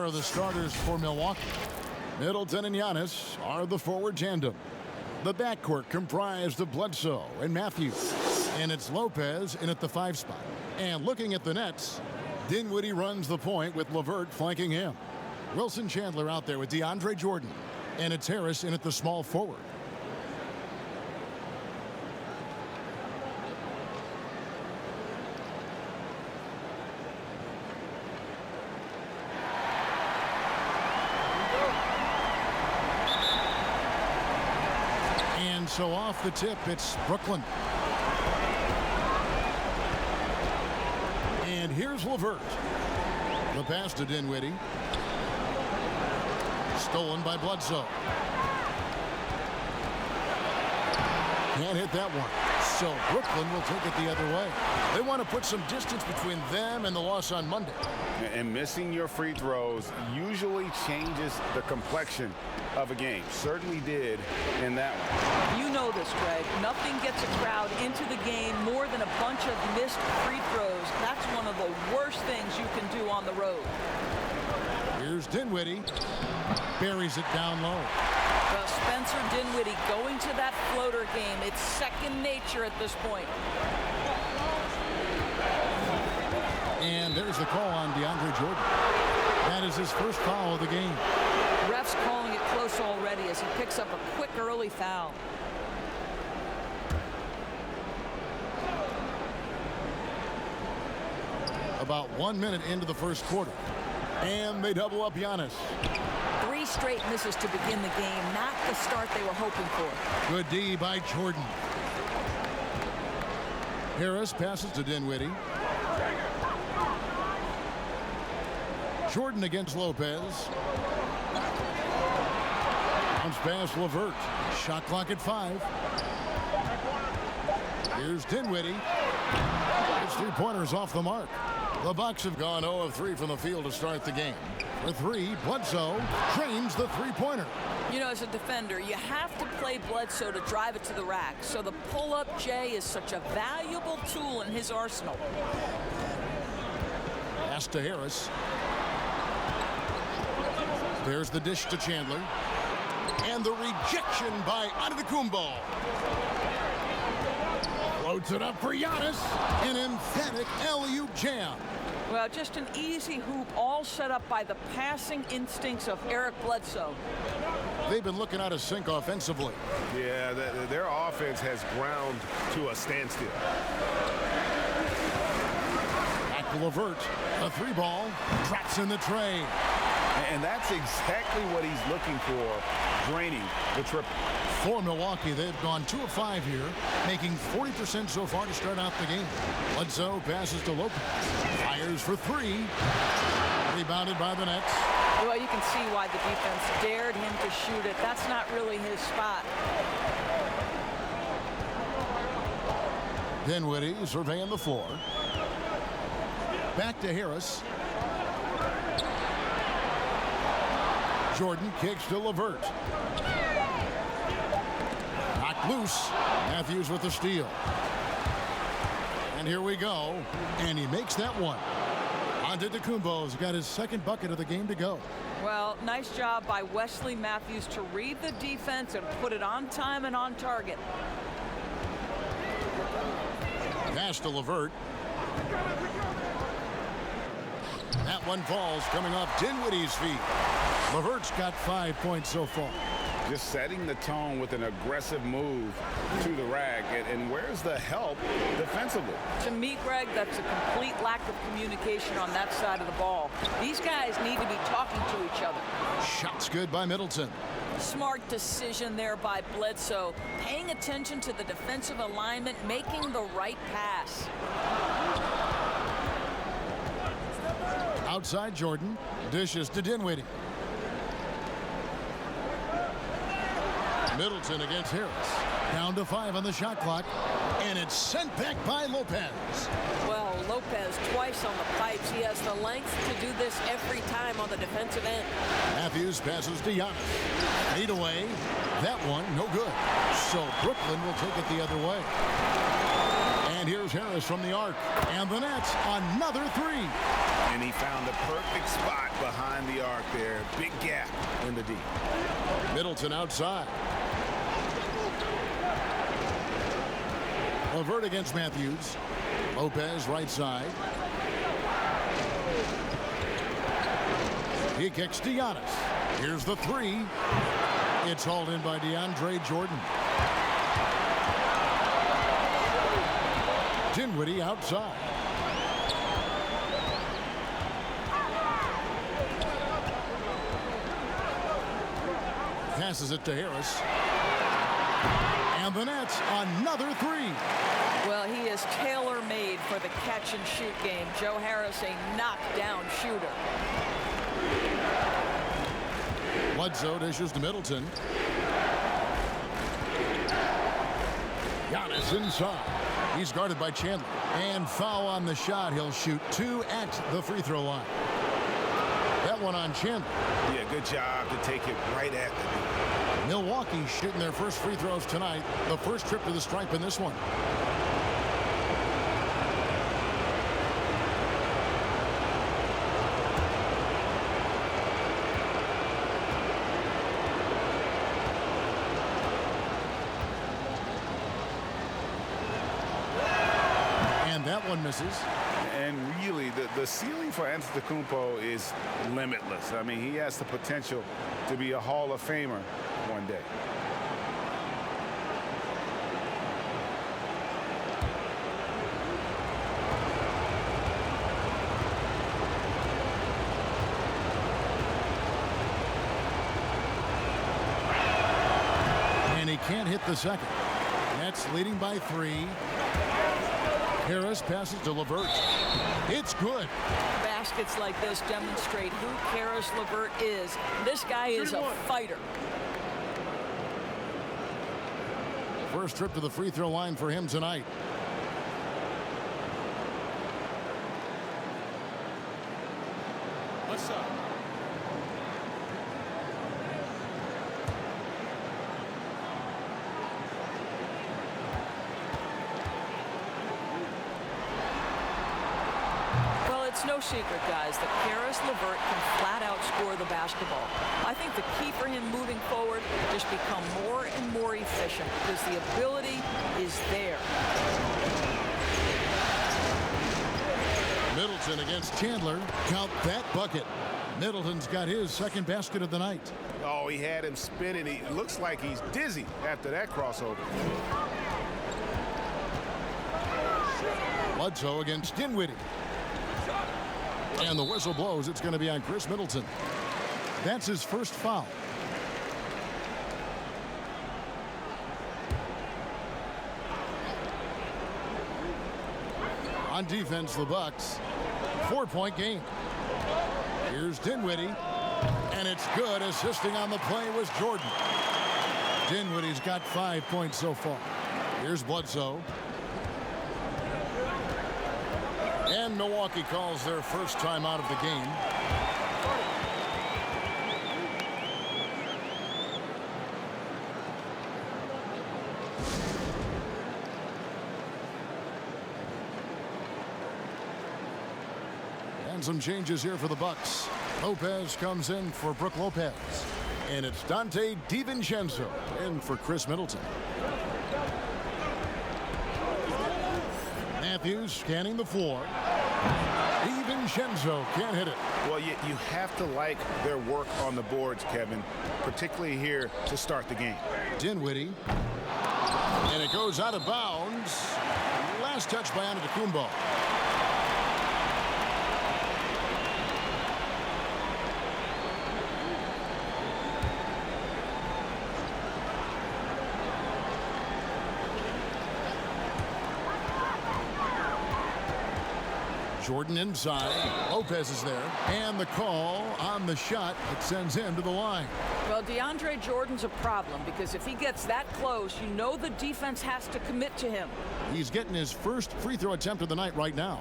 Here are the starters for Milwaukee. Middleton and Giannis are the forward tandem. The backcourt comprised of Bledsoe and Matthews. And it's Lopez in at the 5 spot. And looking at the Nets, Dinwiddie runs the point with LeVert flanking him. Wilson Chandler out there with DeAndre Jordan. And it's Harris in at the small forward. And so off the tip, it's Brooklyn. And here's LeVert. The pass to Dinwiddie. Stolen by Bledsoe. Can't hit that one. So Brooklyn will take it the other way. They want to put some distance between them and the loss on Monday. And missing your free throws usually changes the complexion of a game. Certainly did in that one. You know this, Greg. Nothing gets a crowd into the game more than a bunch of missed free throws. That's one of the worst things you can do on the road. Here's Dinwiddie. Buries it down low. Well, Spencer Dinwiddie going to that floater game. It's second nature at this point. And there's the call on DeAndre Jordan. That is his first foul of the game. Ref's calling it close already as he picks up a quick early foul. About 1 minute into the first quarter. And they double up Giannis. 3 straight misses to begin the game. Not the start they were hoping for. Good D by Jordan. Harris passes to Dinwiddie. Jordan against Lopez. Comes past LeVert. Shot clock at 5. Here's Dinwiddie. His 3-pointers off the mark. The Bucks have gone 0 of 3 from the field to start the game. For 3, Bledsoe trains the 3-pointer. You know, as a defender, you have to play Bledsoe to drive it to the rack. So the pull-up J is such a valuable tool in his arsenal. Pass to Harris. There's the dish to Chandler. And the rejection by Antetokounmpo. Floats it up for Giannis. An emphatic alley-oop jam. Well, just an easy hoop, all set up by the passing instincts of Eric Bledsoe. They've been looking out of sync offensively. Yeah, their offense has ground to a standstill. Back to LeVert. A 3-ball. Drops in the tray. And that's exactly what he's looking for, draining the triple. For Milwaukee, they've gone 2 of 5 here, making 40% so far to start out the game. Bledsoe passes to Lopez. Fires for 3. Rebounded by the Nets. Well, you can see why the defense dared him to shoot it. That's not really his spot. Dinwiddie surveying the floor. Back to Harris. Jordan kicks to LeVert. Knocked loose. Matthews with the steal. And here we go. And he makes that one. Antetokounmpo's got his second bucket of the game to go. Well, nice job by Wesley Matthews to read the defense and put it on time and on target. Pass to LeVert. That one falls coming off Dinwiddie's feet. LeVert's got 5 points so far. Just setting the tone with an aggressive move to the rack. And where's the help defensively? To me, Greg, that's a complete lack of communication on that side of the ball. These guys need to be talking to each other. Shots good by Middleton. Smart decision there by Bledsoe. Paying attention to the defensive alignment, making the right pass. Outside Jordan. Dishes to Dinwiddie. Middleton against Harris. Down to 5 on the shot clock. And it's sent back by Lopez. Well, Lopez twice on the pipes. He has the length to do this every time on the defensive end. Matthews passes to Giannis. 8 away. That one, no good. So Brooklyn will take it the other way. And here's Harris from the arc. And the net's another three. And he found the perfect spot behind the arc there. Big gap in the D. Middleton outside. LeVert against Matthews. Lopez right side. He kicks to Giannis. Here's the three. It's hauled in by DeAndre Jordan. Dinwiddie outside. Passes it to Harris. And the net's another three. Well, he is tailor-made for the catch-and-shoot game. Joe Harris, a knockdown shooter. Bledsoe dishes to Middleton. Giannis inside. He's guarded by Chandler. And foul on the shot. He'll shoot two at the free throw line. That one on Chandler. Yeah, good job to take it right at the D. Milwaukee shooting their first free throws tonight. The first trip to the stripe in this one. And that one misses. And really, the ceiling for Antetokounmpo is limitless. I mean, he has the potential to be a Hall of Famer one day. And he can't hit the second. Nets leading by three. Harris passes to LeVert. It's good. Baskets like this demonstrate who Karis LeVert is. This guy is a fighter. First trip to the free throw line for him tonight. What's up? It's no secret, guys, that Karis LeVert can flat out score the basketball. I think the key for him moving forward, just become more and more efficient because the ability is there. Middleton against Chandler. Count that bucket. Middleton's got his second basket of the night. Oh, he had him spinning. He looks like he's dizzy after that crossover. Bledsoe against Dinwiddie. And the whistle blows. It's going to be on Chris Middleton. That's his first foul. On defense, the Bucks. 4-point game. Here's Dinwiddie. And it's good. Assisting on the play was Jordan. Dinwiddie's got 5 points so far. Here's Bledsoe. And Milwaukee calls their first time out of the game. And some changes here for the Bucks. Lopez comes in for Brook Lopez. And it's Dante DiVincenzo in for Chris Middleton. Matthews scanning the floor. DiVincenzo can't hit it. Well, you have to like their work on the boards, Kevin, particularly here to start the game. Dinwiddie. And it goes out of bounds. Last touch by Antetokounmpo. Jordan inside. Lopez is there. And the call on the shot that sends him to the line. Well, DeAndre Jordan's a problem because if he gets that close, you know the defense has to commit to him. He's getting his first free throw attempt of the night right now.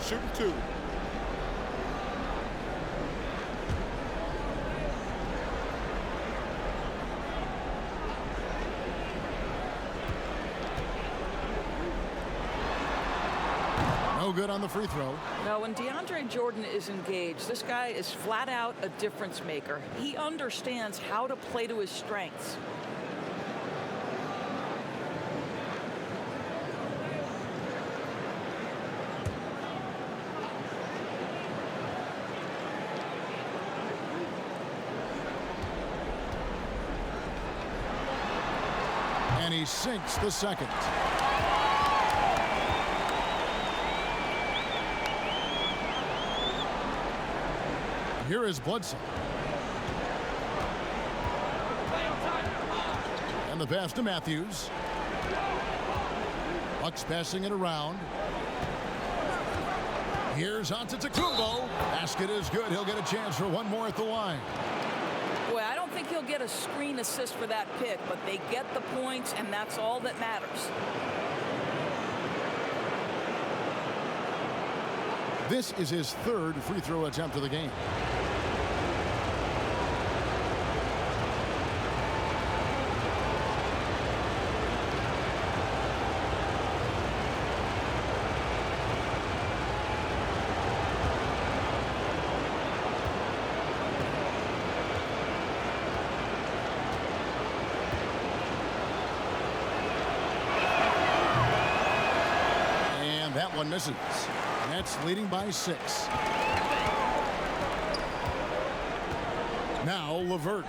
Shooting two. No good on the free throw. Now, when DeAndre Jordan is engaged, this guy is flat out a difference maker. He understands how to play to his strengths. And he sinks the second. Here is Bledsoe. And the pass to Matthews. Bucks passing it around. Here's Antetokounmpo. Basket is good. He'll get a chance for one more at the line. Boy, I don't think he'll get a screen assist for that pick, but they get the points, and that's all that matters. This is his third free throw attempt of the game. And that one misses. Nets leading by 6. Now LeVert.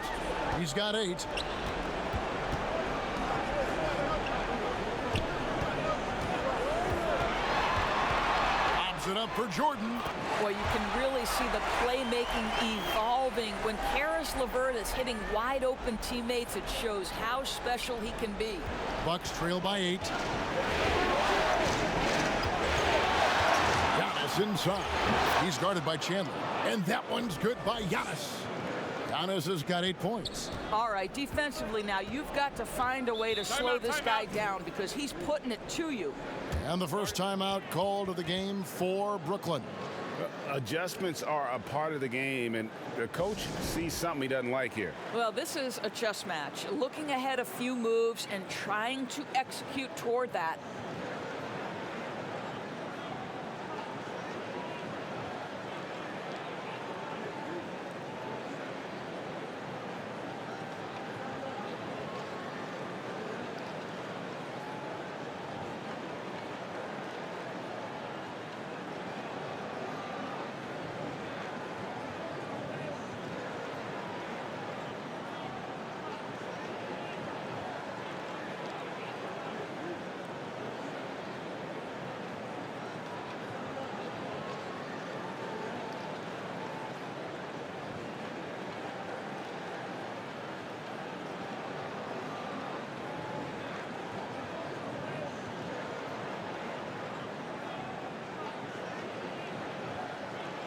He's got 8. Lobs it up for Jordan. Boy, you can really see the playmaking evolving. When Karis LeVert is hitting wide open teammates, it shows how special he can be. Bucks trail by 8. Inside. He's guarded by Chandler. And that one's good by Giannis. Giannis has got 8 points. All right, defensively now, you've got to find a way to slow this guy down because he's putting it to you. And the first timeout called of the game for Brooklyn. Adjustments are a part of the game, and the coach sees something he doesn't like here. Well, this is a chess match. Looking ahead a few moves and trying to execute toward that.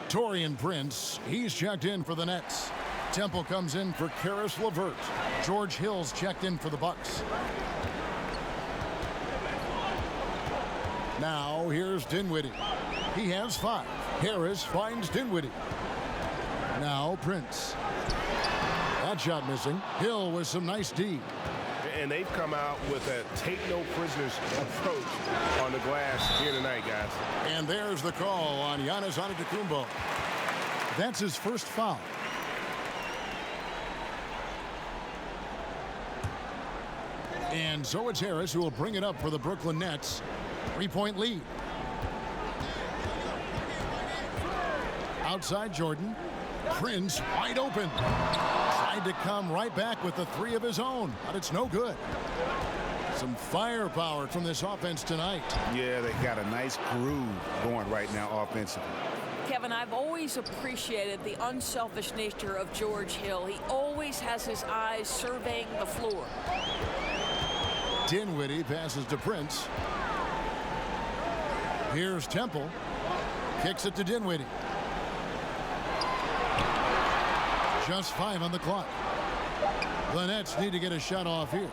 Taurean Prince, he's checked in for the Nets. Temple comes in for Karis LeVert. George Hill's checked in for the Bucks. Now here's Dinwiddie. He has 5. Harris finds Dinwiddie. Now Prince. That shot missing. Hill with some nice D. And they've come out with a take-no-prisoners approach on the glass here tonight, guys. And there's the call on Giannis Antetokounmpo. That's his first foul. And so it's Harris who will bring it up for the Brooklyn Nets. 3-point lead. Outside Jordan. Prince wide open. Tried to come right back with the 3 of his own, but it's no good. Some firepower from this offense tonight. Yeah, they got a nice groove going right now offensively. Kevin, I've always appreciated the unselfish nature of George Hill. He always has his eyes surveying the floor. Dinwiddie passes to Prince. Here's Temple. Kicks it to Dinwiddie. Just 5 on the clock. The Nets need to get a shot off here.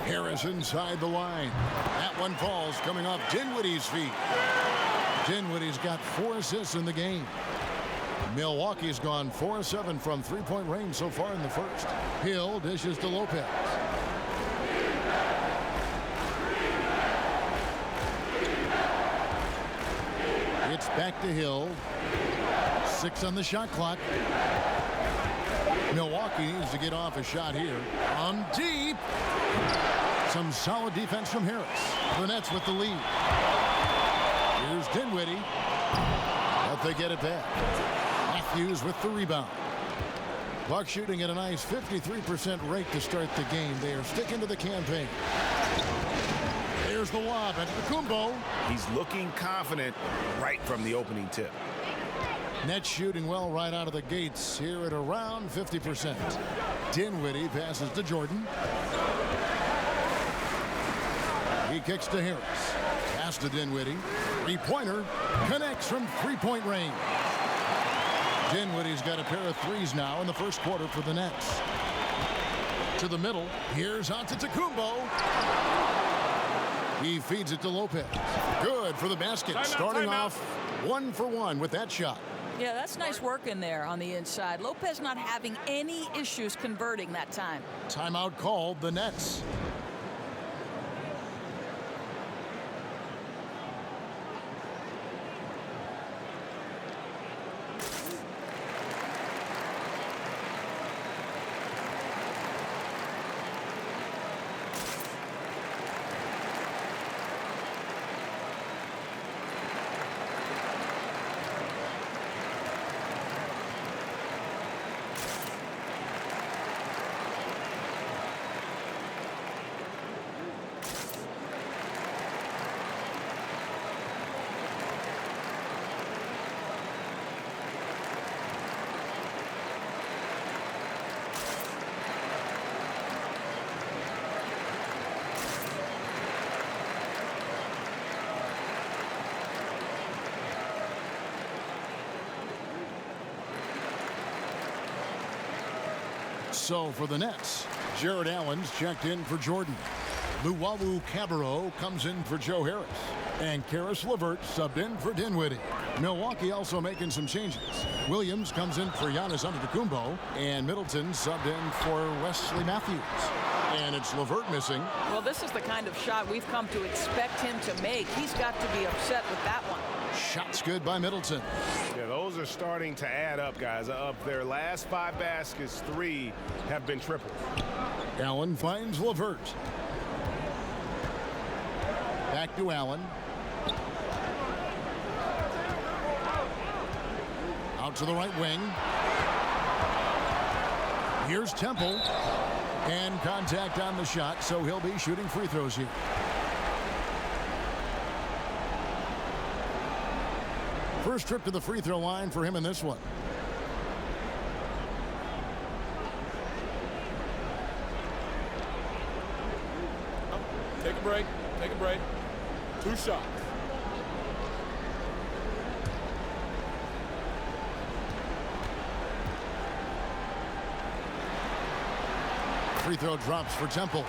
Harris inside the line. That one falls coming off Dinwiddie's feet. Dinwiddie's got 4 assists in the game. Milwaukee's gone 4-7 from 3-point range so far in the first. Hill dishes to Lopez. It's back to Hill. 6 on the shot clock. Milwaukee needs to get off a shot here. On deep. Some solid defense from Harris. The Nets with the lead. Here's Dinwiddie. But they get it back. Matthews with the rebound. Buck shooting at a nice 53% rate to start the game. They are sticking to the campaign. There's the lob at Kumbo. He's looking confident right from the opening tip. Nets shooting well right out of the gates here at around 50%. Dinwiddie passes to Jordan. He kicks to Harris. Pass to Dinwiddie. Three-pointer connects from three-point range. Dinwiddie's got a pair of threes now in the first quarter for the Nets. To the middle. Here's Antetokounmpo. He feeds it to Lopez. Good for the basket. Starting off 1 for 1 with that shot. Yeah, that's nice work in there on the inside. Lopez not having any issues converting that time. Timeout called, the Nets. So for the Nets, Jared Allen's checked in for Jordan. Luwawu Cabarro comes in for Joe Harris. And Karis LeVert subbed in for Dinwiddie. Milwaukee also making some changes. Williams comes in for Giannis Antetokounmpo. And Middleton subbed in for Wesley Matthews. And it's LeVert missing. Well, this is the kind of shot we've come to expect him to make. He's got to be upset with that one. Shots good by Middleton. Yeah, those are starting to add up, guys. Of their last 5 baskets, 3 have been triples. Allen finds LeVert. Back to Allen. Out to the right wing. Here's Temple. And contact on the shot, so he'll be shooting free throws here. First trip to the free throw line for him in this one. Take a break. Take a break. 2 shots. Free throw drops for Temple.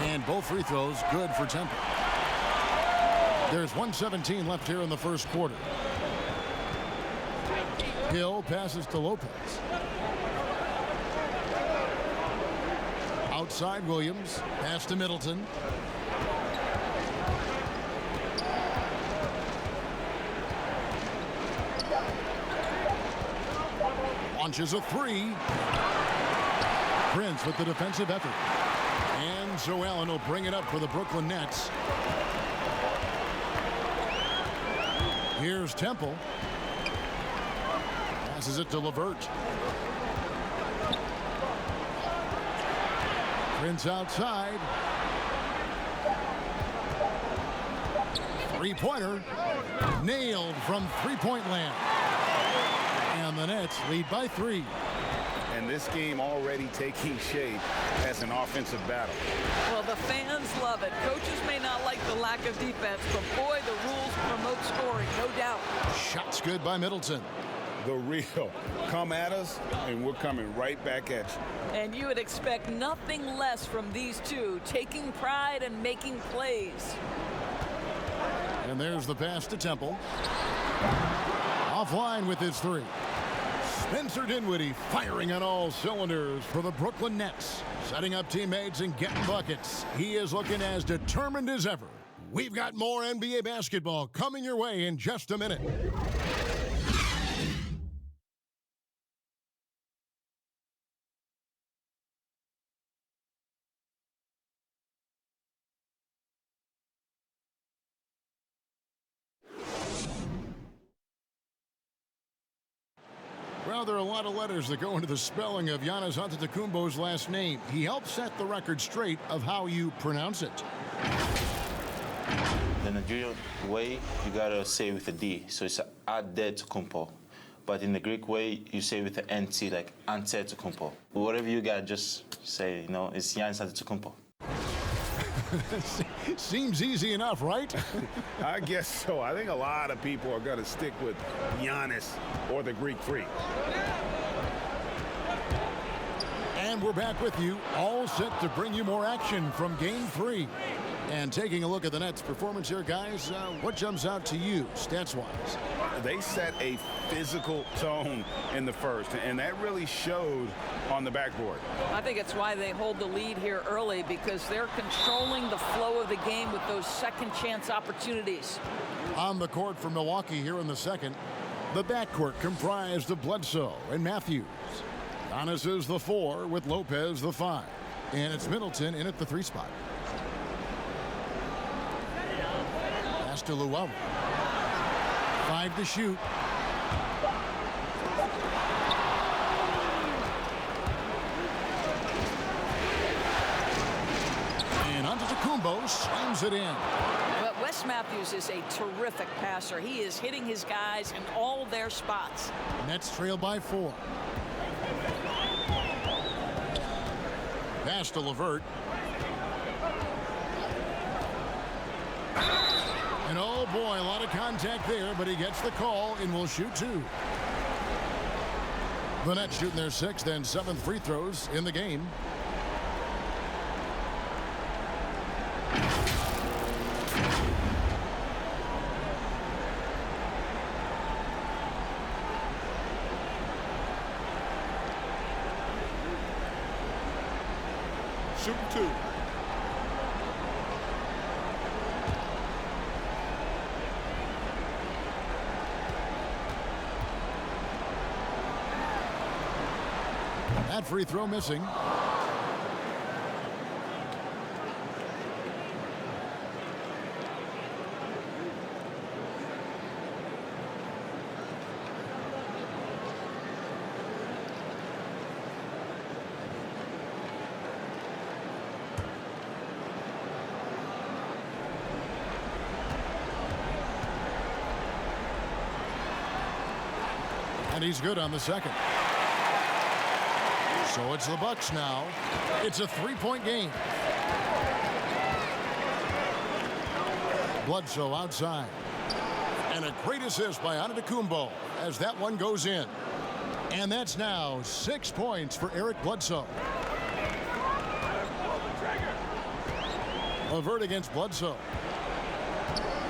And both free throws good for Temple. There's 1:17 left here in the first quarter. Hill passes to Lopez. Outside Williams. Pass to Middleton. Launches a 3. Prince with the defensive effort. And so Allen will bring it up for the Brooklyn Nets. Here's Temple. Passes it to LeVert. Prince outside. Three-pointer. Nailed from three-point land. And the Nets lead by 3. And this game already taking shape as an offensive battle. Well, the fans love it. Coaches may not like the lack of defense, but boy, the rules promote scoring, no doubt. Shots good by Middleton. The real. Come at us, and we're coming right back at you. And you would expect nothing less from these two, taking pride and making plays. And there's the pass to Temple. Offline with his three. Spencer Dinwiddie firing on all cylinders for the Brooklyn Nets. Setting up teammates and getting buckets. He is looking as determined as ever. We've got more NBA basketball coming your way in just a minute. Well, there are a lot of letters that go into the spelling of Giannis Antetokounmpo's last name. He helped set the record straight of how you pronounce it. The Nigerian way, you gotta say with a D, so it's Antetokounmpo. But in the Greek way, you say with the NT, like Antetokounmpo. Whatever you gotta just say, it's Giannis Antetokounmpo. Seems easy enough, right? I guess so. I think a lot of people are going to stick with Giannis or the Greek Freak. And we're back with you, all set to bring you more action from Game 3. And taking a look at the Nets' performance here, guys, what jumps out to you, stats-wise? They set a physical tone in the first, and that really showed on the backboard. I think it's why they hold the lead here early, because they're controlling the flow of the game with those second chance opportunities. On the court for Milwaukee here in the second, the backcourt comprised of Bledsoe and Matthews. Giannis is the 4 with Lopez the 5. And it's Middleton in at the 3 spot. Pass to Luau. 5 to shoot. And Antetokounmpo slams it in. But Wes Matthews is a terrific passer. He is hitting his guys in all their spots. Nets trail by 4. Pass to LeVert. And oh boy, a lot of contact there, but he gets the call and will shoot 2. The Nets shooting their 6th and 7th free throws in the game. Shooting 2. That free throw missing. And he's good on the second. So it's the Bucks now. It's a 3-point game. Bledsoe outside. And a great assist by Antetokounmpo as that one goes in. And that's now 6 points for Eric Bledsoe. LeVert against Bledsoe.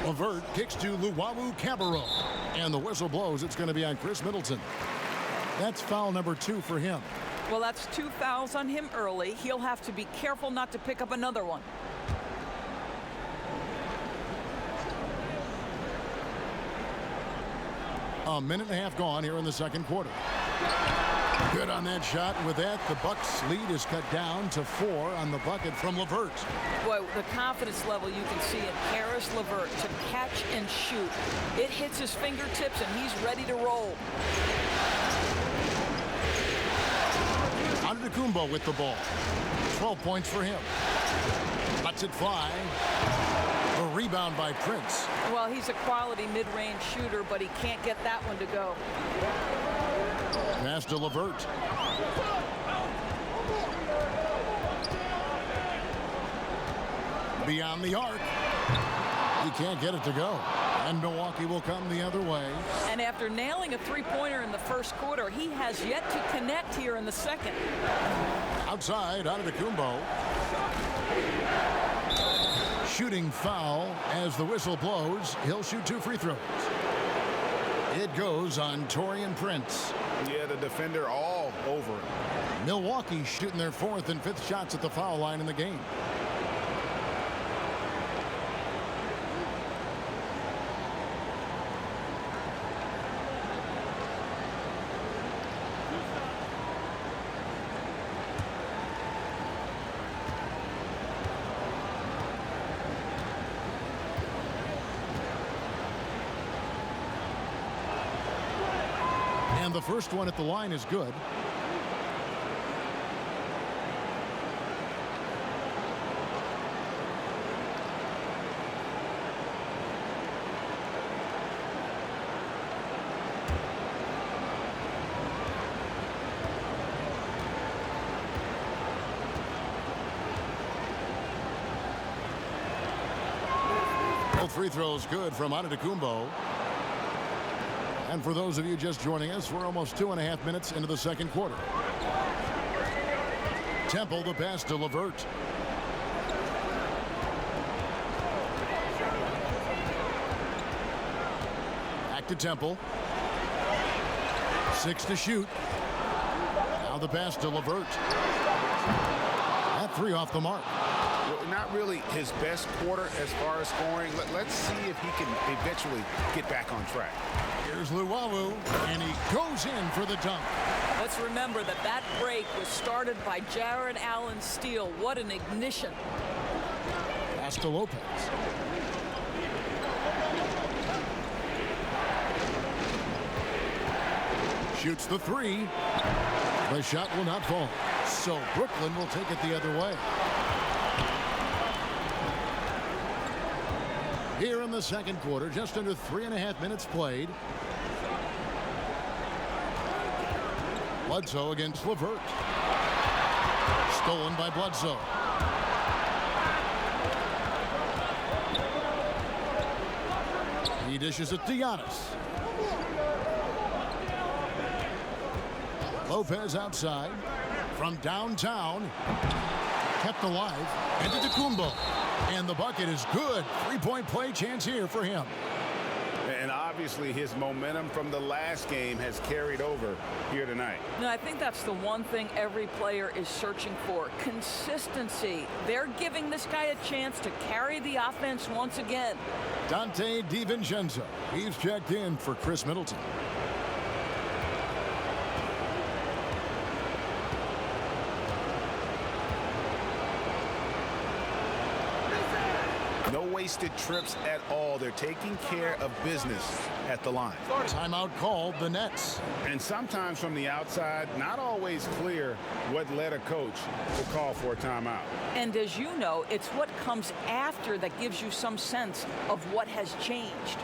LeVert kicks to Luau Cabarrot. And the whistle blows. It's going to be on Chris Middleton. That's foul number 2 for him. Well, that's 2 fouls on him early. He'll have to be careful not to pick up another one. A minute and a half gone here in the second quarter. Good on that shot. And with that, the Bucks' lead is cut down to 4 on the bucket from LeVert. Boy, the confidence level you can see in Caris LeVert to catch and shoot. It hits his fingertips, and he's ready to roll. Antetokounmpo with the ball. 12 points for him. Lets it fly. A rebound by Prince. Well, he's a quality mid-range shooter, but he can't get that one to go. Pass to LeVert. Beyond the arc. He can't get it to go. And Milwaukee will come the other way. And after nailing a three-pointer in the first quarter, he has yet to connect here in the second. Outside, Antetokounmpo. shooting foul. As the whistle blows, he'll shoot 2 free throws. It goes on Taurean Prince. Yeah, the defender all over him. Milwaukee shooting their 4th and 5th shots at the foul line in the game. And the first one at the line is good. Both free throws good from Antetokounmpo. And for those of you just joining us, we're almost 2.5 minutes into the second quarter. Temple the pass to LeVert. Back to Temple. 6 to shoot. Now the pass to LeVert. That 3 off the mark. Not really his best quarter as far as scoring. Let's see if he can eventually get back on track. Here's Luwawu, and he goes in for the dunk. Let's remember that that break was started by Jared Allen's steal. What an ignition. Pass to Lopez. Shoots the 3. The shot will not fall. So Brooklyn will take it the other way. Here in the second quarter, just under 3.5 minutes played. Bledsoe against LeVert. Stolen by Bledsoe. He dishes it to Giannis. Lopez outside. From downtown. Kept alive. Antetokounmpo. And the bucket is good. 3-point play chance here for him. And obviously his momentum from the last game has carried over here tonight. No, I think that's the one thing every player is searching for. Consistency. They're giving this guy a chance to carry the offense once again. Dante DiVincenzo. He's checked in for Chris Middleton. No wasted trips at all. They're taking care of business at the line. Timeout called, the Nets. And sometimes from the outside, not always clear what led a coach to call for a timeout. And as you know, it's what comes after that gives you some sense of what has changed.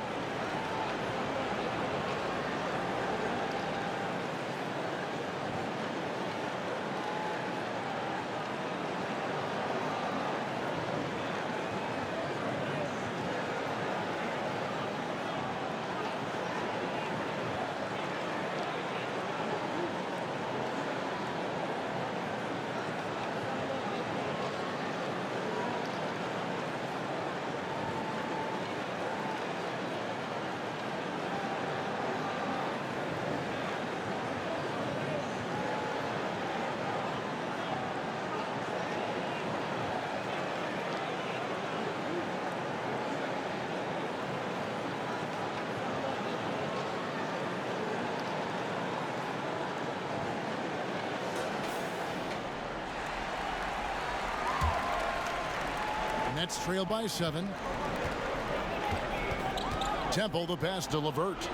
Nets trail by 7. Temple the pass to LeVert.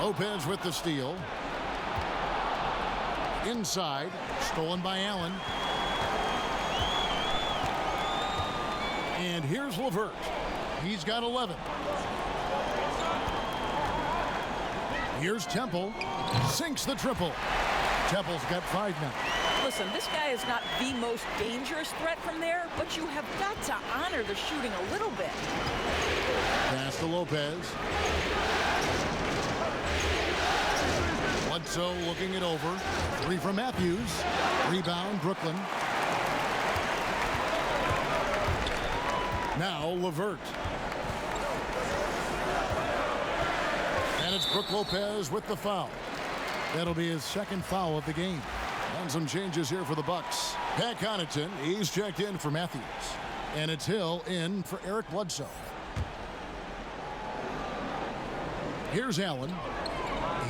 Lopez with the steal. Inside, stolen by Allen. And here's LeVert. He's got 11. Here's Temple. Sinks the triple. Temple's got 5 now. Listen, this guy is not the most dangerous threat from there, but you have got to honor the shooting a little bit. Pass to Lopez. Bledsoe looking it over. 3 from Matthews. Rebound, Brooklyn. Now LeVert. And it's Brook Lopez with the foul. That'll be his second foul of the game. And some changes here for the Bucks. Pat Connaughton, he's checked in for Matthews. And it's Hill in for Eric Bledsoe. Here's Allen.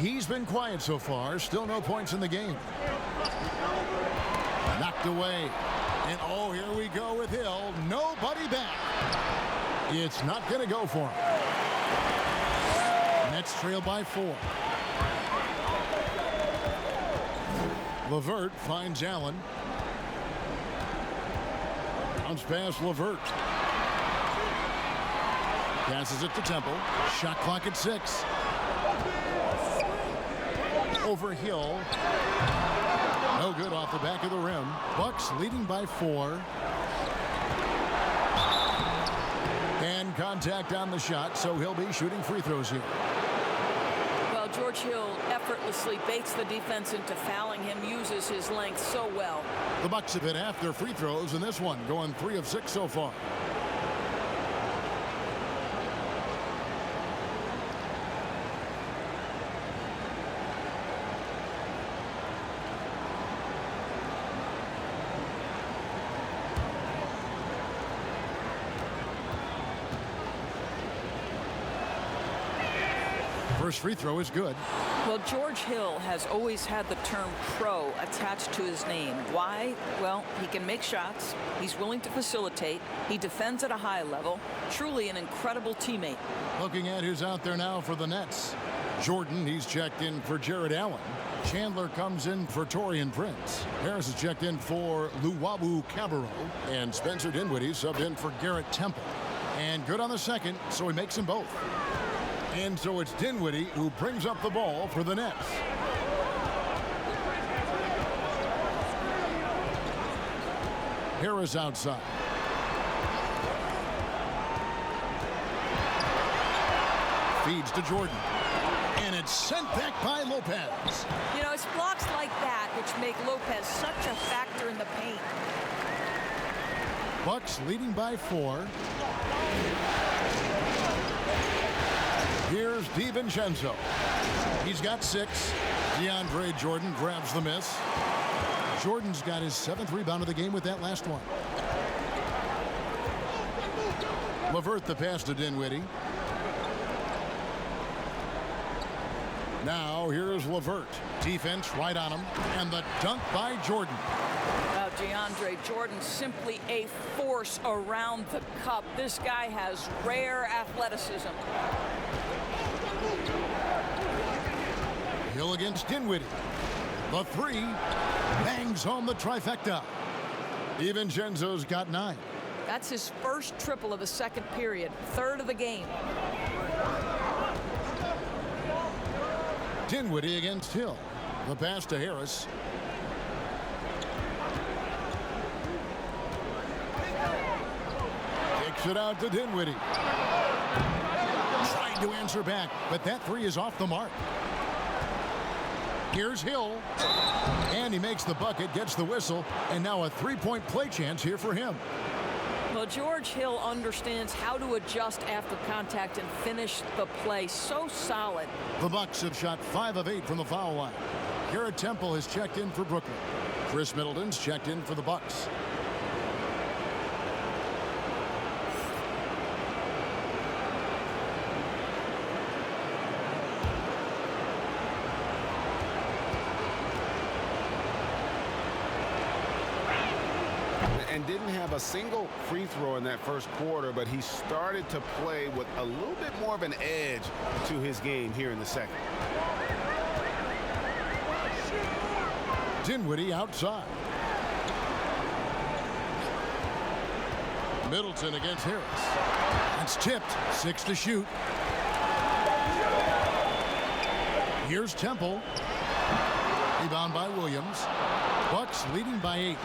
He's been quiet so far. Still no points in the game. Knocked away. And oh, here we go with Hill. Nobody back. It's not going to go for him. Nets trail by 4. LeVert finds Allen. Bounce pass LeVert. Passes it to Temple. Shot clock at 6. Over Hill. No good off the back of the rim. Bucks leading by 4. And contact on the shot, so he'll be shooting free throws here. Well, George Hill effortlessly baits the defense into fouling him, uses his length so well. The Bucks have hit half their free throws in this one, going 3 of 6 so far. First free throw is good. Well, George Hill has always had the term pro attached to his name. Why? Well, he can make shots. He's willing to facilitate. He defends at a high level. Truly an incredible teammate. Looking at who's out there now for the Nets. Jordan, he's checked in for Jared Allen. Chandler comes in for Taurean Prince. Harris is checked in for Luwawu Cabarro. And Spencer Dinwiddie subbed in for Garrett Temple. And good on the second, so he makes them both. And so it's Dinwiddie who brings up the ball for the Nets. Harris outside. Feeds to Jordan. And it's sent back by Lopez. You know, it's blocks like that which make Lopez such a factor in the paint. Bucks leading by 4. Here's DiVincenzo. He's got 6. DeAndre Jordan grabs the miss. Jordan's got his 7th rebound of the game with that last one. LeVert the pass to Dinwiddie. Now here's LeVert. Defense right on him. And the dunk by Jordan. Now, DeAndre Jordan simply a force around the cup. This guy has rare athleticism. Hill against Dinwiddie. The 3 bangs home the trifecta. DiVincenzo's got 9. That's his first triple of the second period, 3rd of the game. Dinwiddie against Hill. The pass to Harris. Kicks it out to Dinwiddie. Trying to answer back, but that 3 is off the mark. Here's Hill. And he makes the bucket, gets the whistle, and now a 3-point play chance here for him. Well, George Hill understands how to adjust after contact and finish the play. So solid. The Bucks have shot 5 of 8 from the foul line. Garrett Temple has checked in for Brooklyn. Chris Middleton's checked in for the Bucks. And didn't have a single free throw in that first quarter, but he started to play with a little bit more of an edge to his game here in the second. Dinwiddie outside. Middleton against Harris. It's tipped. 6 to shoot. Here's Temple. Rebound by Williams. Bucks leading by 8.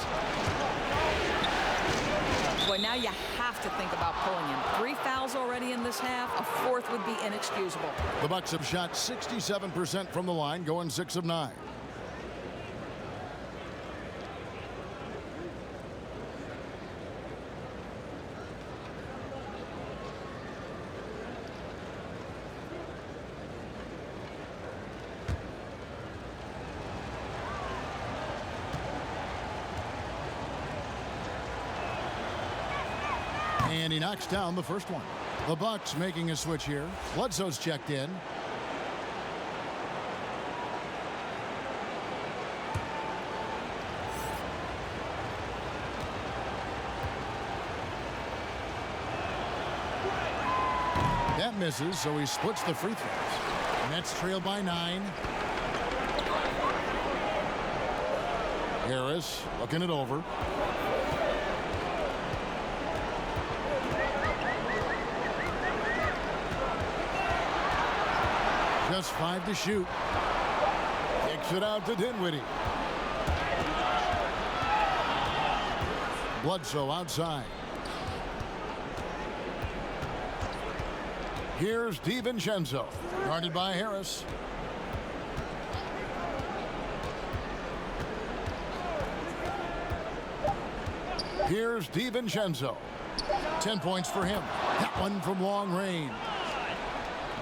Boy, now you have to think about pulling him. 3 fouls already in this half. A 4th would be inexcusable. The Bucks have shot 67% from the line, going 6 of 9. And he knocks down the first one. The Bucks making a switch here. Bledsoe's checked in. That misses, so he splits the free throws. Nets trail by 9. Harris looking it over. Just 5 to shoot. Kicks it out to Dinwiddie. Bledsoe outside. Here's DiVincenzo, guarded by Harris. Here's DiVincenzo. 10 points for him. That one from long range.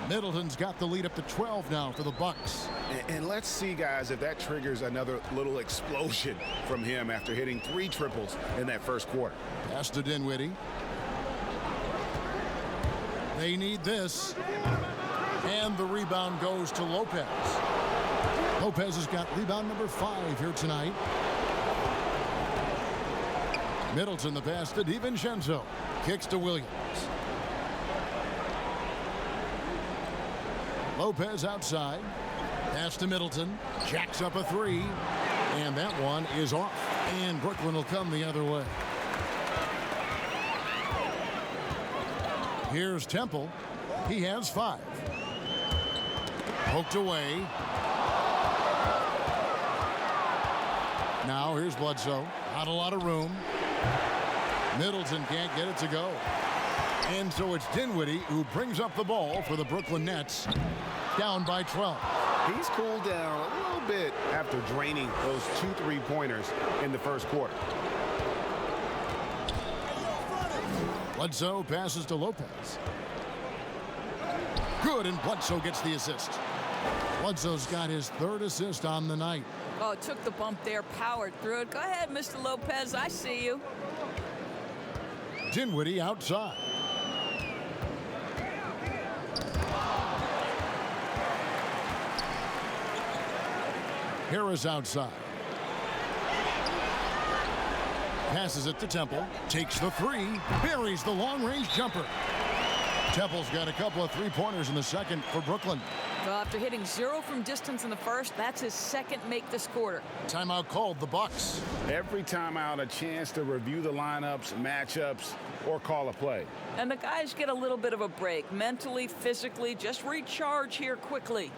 Middleton's got the lead up to 12 now for the Bucks. And let's see, guys, if that triggers another little explosion from him after hitting 3 triples in that first quarter. Pass to Dinwiddie. They need this. And the rebound goes to Lopez. Lopez has got rebound number 5 here tonight. Middleton the pass to DiVincenzo. Kicks to Williams. Lopez outside. Pass to Middleton. Jacks up a 3. And that one is off. And Brooklyn will come the other way. Here's Temple. He has 5. Poked away. Now here's Bledsoe. Not a lot of room. Middleton can't get it to go. And so it's Dinwiddie who brings up the ball for the Brooklyn Nets. Down by 12. He's cooled down a little bit after draining those 2 3-pointers in the first quarter. Bledsoe passes to Lopez. Good, and Bledsoe gets the assist. Bledsoe's got his 3rd assist on the night. Oh, took the bump there, powered through it. Go ahead, Mr. Lopez, I see you. Dinwiddie outside. Harris outside. Passes it to Temple. Takes the 3. Buries the long-range jumper. Temple's got a couple of 3-pointers in the second for Brooklyn. Well, after hitting 0 from distance in the first, that's his 2nd make this quarter. Timeout called, the Bucks. Every timeout, a chance to review the lineups, matchups, or call a play. And the guys get a little bit of a break, mentally, physically, just recharge here quickly.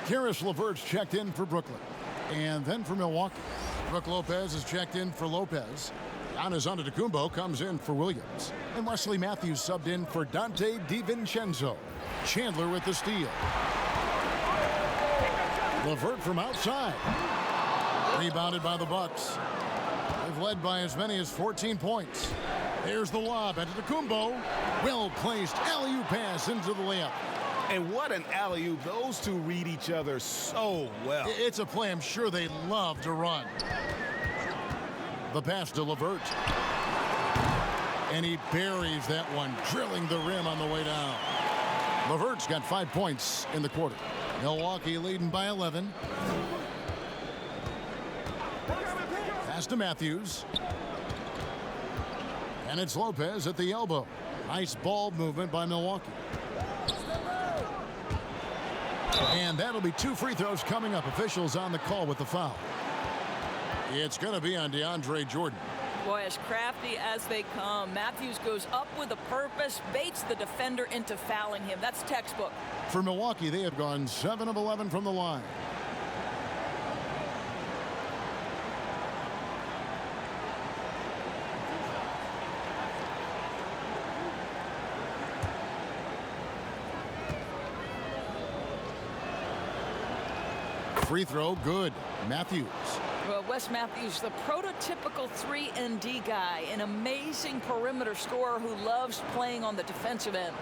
Caris LeVert's checked in for Brooklyn. And then for Milwaukee. Brook Lopez is checked in for Lopez. Giannis Antetokounmpo comes in for Williams. And Wesley Matthews subbed in for Dante DiVincenzo. Chandler with the steal. LeVert from outside. Rebounded by the Bucks. They've led by as many as 14 points. There's the lob. Antetokounmpo. Well-placed alley-oop pass into the layup. And what an alley-oop. Those two read each other so well. It's a play I'm sure they love to run. The pass to LeVert. And he buries that one, drilling the rim on the way down. LeVert's got 5 points in the quarter. Milwaukee leading by 11. Pass to Matthews. And it's Lopez at the elbow. Nice ball movement by Milwaukee. And that'll be 2 free throws coming up. Officials on the call with the foul. It's going to be on DeAndre Jordan. Boy, as crafty as they come. Matthews goes up with a purpose, baits the defender into fouling him. That's textbook. For Milwaukee, they have gone 7 of 11 from the line. Free throw, good. Matthews. Well, Wes Matthews, the prototypical 3-and-D guy, an amazing perimeter scorer who loves playing on the defensive end.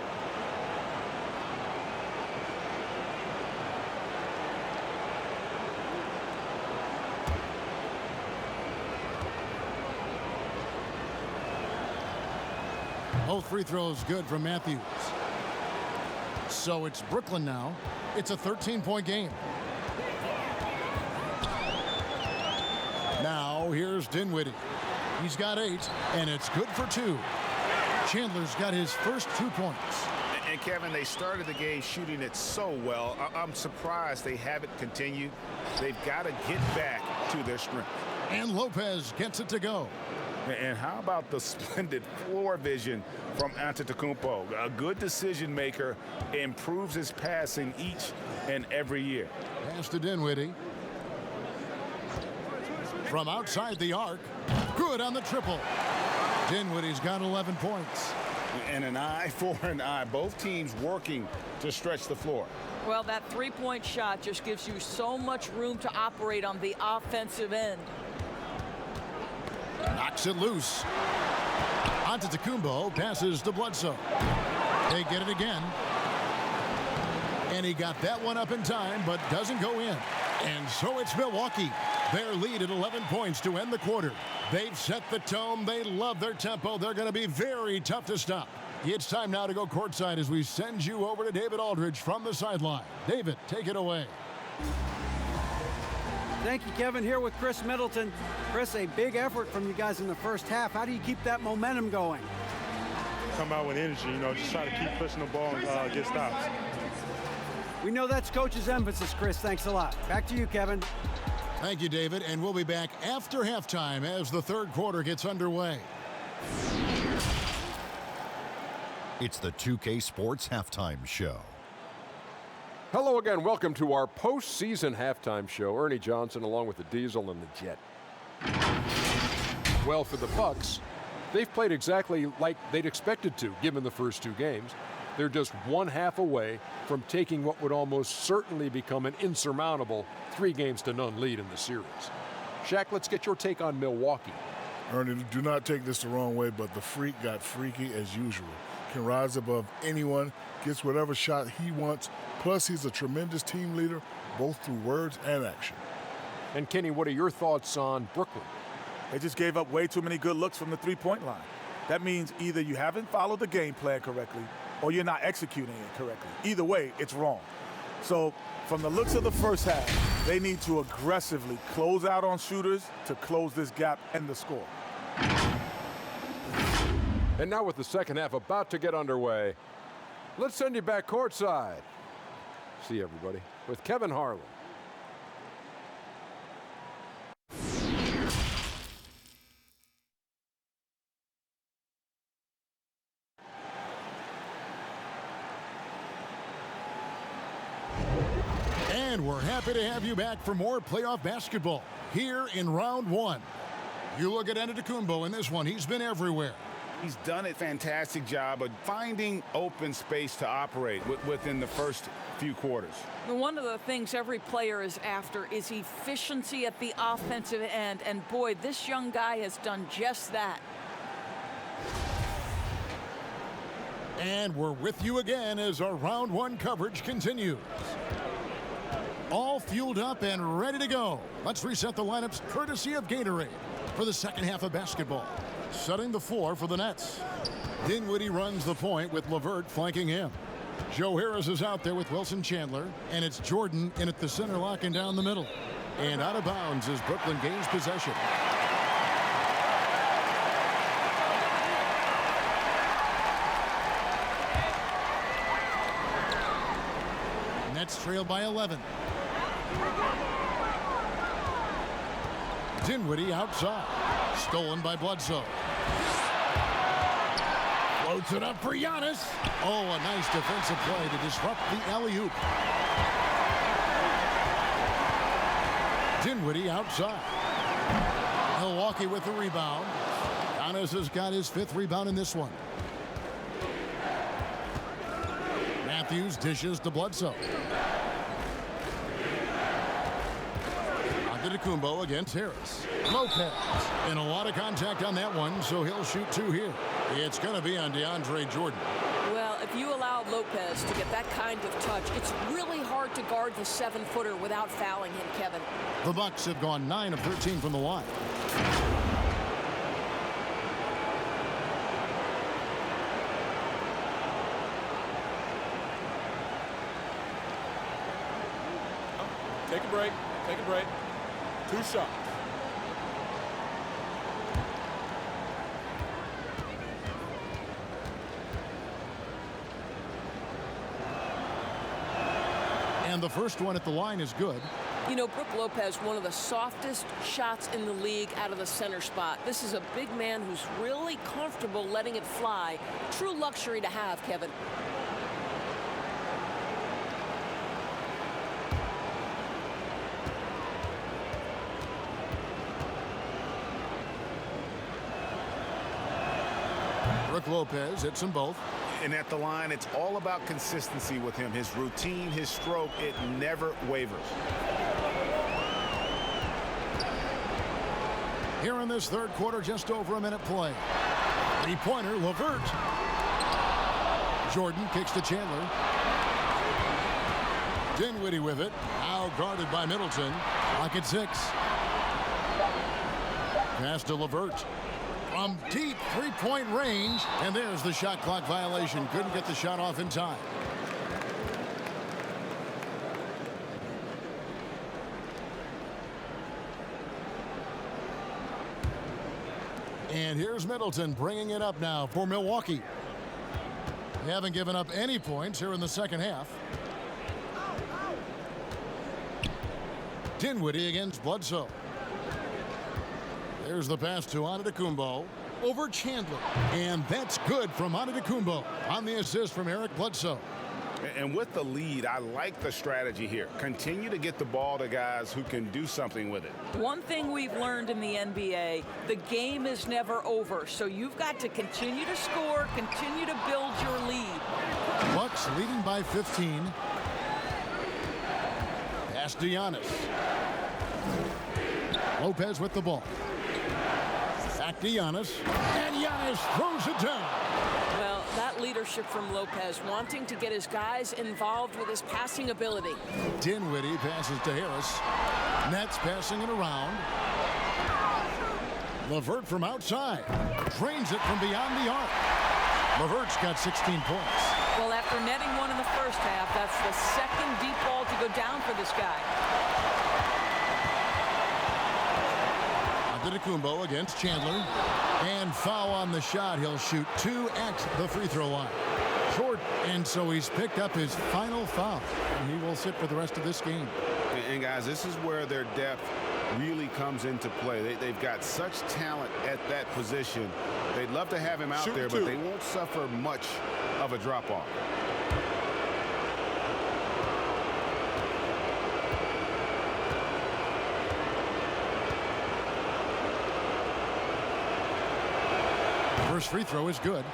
Both free throws good from Matthews. So it's Brooklyn now. It's a 13-point game. Now here's Dinwiddie. He's got 8, and it's good for 2. Chandler's got his first 2 points. And Kevin, they started the game shooting it so well. I'm surprised they haven't continued. They've got to get back to their strength. And Lopez gets it to go. And how about the splendid floor vision from Antetokounmpo? A good decision maker, improves his passing each and every year. Pass to Dinwiddie. From outside the arc, good on the triple. Dinwiddie's got 11 points. And an eye for an eye. Both teams working to stretch the floor. Well, that three-point shot just gives you so much room to operate on the offensive end. Knocks it loose. Antetokounmpo passes to Bledsoe. They get it again. And he got that one up in time, but doesn't go in. And so it's Milwaukee. Their lead at 11 points to end the quarter. They've set the tone. They love their tempo. They're going to be very tough to stop. It's time now to go courtside as we send you over to David Aldridge from the sideline. David, take it away. Thank you, Kevin. Here with Chris Middleton. Chris, a big effort from you guys in the first half. How do you keep that momentum going? Come out with energy, just try to keep pushing the ball and get stops. We know that's Coach's emphasis, Chris. Thanks a lot. Back to you, Kevin. Thank you, David. And we'll be back after halftime as the third quarter gets underway. It's the 2K Sports Halftime Show. Hello again. Welcome to our postseason halftime show. Ernie Johnson along with the Diesel and the Jet. Well, for the Bucks, they've played exactly like they'd expected to, given the first 2 games. They're just 1/2 away from taking what would almost certainly become an insurmountable 3-0 lead in the series. Shaq, let's get your take on Milwaukee. Ernie, do not take this the wrong way, but the freak got freaky as usual. Can rise above anyone, gets whatever shot he wants, plus he's a tremendous team leader, both through words and action. And Kenny, what are your thoughts on Brooklyn? They just gave up way too many good looks from the three-point line. That means either you haven't followed the game plan correctly or you're not executing it correctly. Either way, it's wrong. So from the looks of the first half, they need to aggressively close out on shooters to close this gap and the score. And now with the second half about to get underway, let's send you back courtside. See everybody with Kevin Harlan. And we're happy to have you back for more playoff basketball here in round 1. You look at Antetokounmpo in this one. He's been everywhere. He's done a fantastic job of finding open space to operate within the first few quarters. One of the things every player is after is efficiency at the offensive end. And boy, this young guy has done just that. And we're with you again as our round 1 coverage continues. All fueled up and ready to go. Let's reset the lineups courtesy of Gatorade for the second half of basketball. Setting the floor for the Nets. Dinwiddie runs the point with LeVert flanking him. Joe Harris is out there with Wilson Chandler, and it's Jordan in at the center locking down the middle. And out of bounds as Brooklyn gains possession. Nets trail by 11. Dinwiddie outside. Stolen by Bledsoe. Floats it up for Giannis. Oh, a nice defensive play to disrupt the alley-oop. Dinwiddie outside. Milwaukee with the rebound. Giannis has got his 5th rebound in this one. Matthews dishes to Bledsoe. Antetokounmpo against Harris. Lopez. And a lot of contact on that one, so he'll shoot 2 here. It's going to be on DeAndre Jordan. Well, if you allow Lopez to get that kind of touch, it's really hard to guard the 7-footer without fouling him, Kevin. The Bucks have gone 9 of 13 from the line. Take a break. Take a break. 2 shots. And the first one at the line is good. You know, Brook Lopez, one of the softest shots in the league out of the center spot. This is a big man who's really comfortable letting it fly. True luxury to have, Kevin. Brook Lopez hits them both. And at the line, it's all about consistency with him. His routine, his stroke, it never wavers. Here in this 3rd quarter, just over a minute play. 3-pointer, LeVert. Jordan kicks to Chandler. Dinwiddie with it. Now guarded by Middleton. Clock at 6. Pass to LeVert. From deep 3-point range, and there's the shot clock violation. Couldn't get the shot off in time. And here's Middleton bringing it up now for Milwaukee. They haven't given up any points here in the second half. Dinwiddie against Bledsoe. There's the pass to Antetokounmpo over Chandler. And that's good from Antetokounmpo on the assist from Eric Bledsoe. And with the lead, I like the strategy here. Continue to get the ball to guys who can do something with it. One thing we've learned in the NBA, the game is never over. So you've got to continue to score, continue to build your lead. Bucks leading by 15. Pass to Giannis. Lopez with the ball. Back to Giannis. And Giannis throws it down. Well, that leadership from Lopez, wanting to get his guys involved with his passing ability. Dinwiddie passes to Harris. Nets passing it around. LeVert from outside. Drains it from beyond the arc. LeVert's got 16 points. Well, after netting one in the first half, that's the 2nd deep ball to go down for this guy. Antetokounmpo against Chandler. And foul on the shot. He'll shoot 2 at the free throw line. Short. And so he's picked up his final foul. And he will sit for the rest of this game. And guys, this is where their depth really comes into play. They've got such talent at that position. They'd love to have him out there, but they won't suffer much of a drop-off. First free throw is good.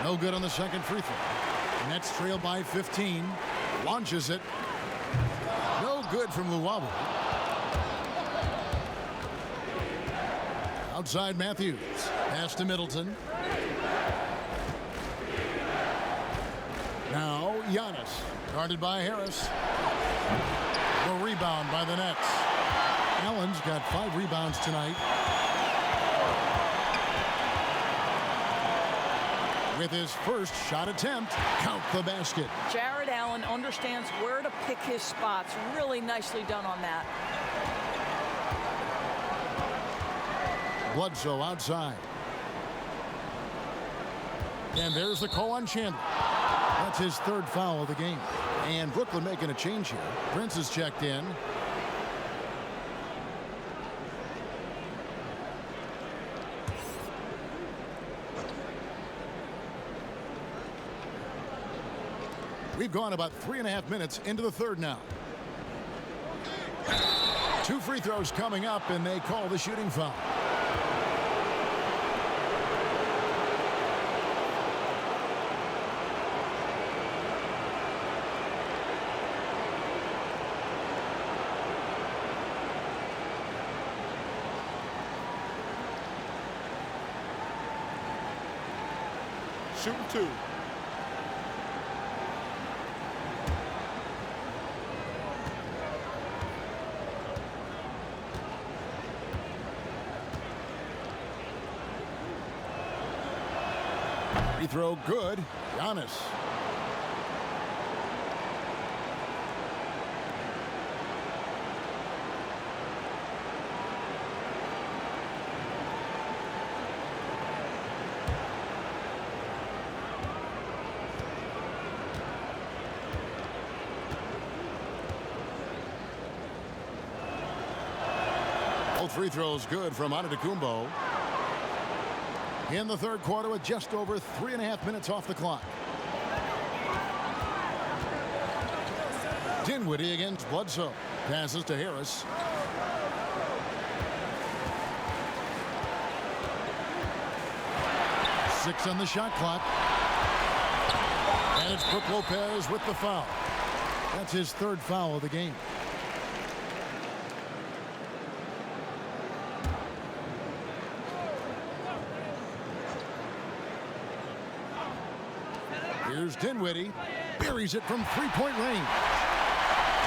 No good on the second free throw. Nets trail by 15. Launches it. No good from Luwawu. Outside Matthews. Pass to Middleton. Now Giannis. Guarded by Harris. The rebound by the Nets. Allen's got 5 rebounds tonight. with his first shot attempt. Count the basket. Jared Allen understands where to pick his spots. Really nicely done on that. Bledsoe outside. And there's the call on Chandler. That's his third foul of the game. And Brooklyn making a change here. Prince is checked in. We've gone about 3.5 minutes into the third now. 2 free throws coming up, and they call the shooting foul. Shooting 2. Free throw good. Giannis. Both free throws good from Antetokounmpo. In the third quarter with just over 3.5 minutes off the clock. Dinwiddie against Bledsoe. Passes to Harris. Six on the shot clock. And it's Brook Lopez with the foul. That's his third foul of the game. Here's Dinwiddie. Buries it from three-point range.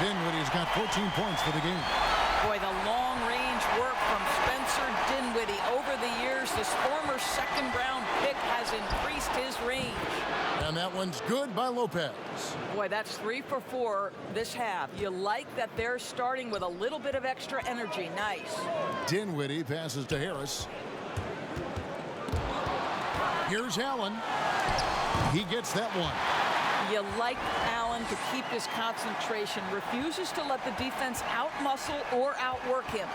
Dinwiddie's got 14 points for the game. Boy, the long-range work from Spencer Dinwiddie. Over the years, this former second-round pick has increased his range. And that one's good by Lopez. Boy, that's 3 for 4 this half. You like that they're starting with a little bit of extra energy. Nice. Dinwiddie passes to Harris. Here's Allen. He gets that one. You like Allen to keep his concentration. Refuses to let the defense out-muscle or outwork him.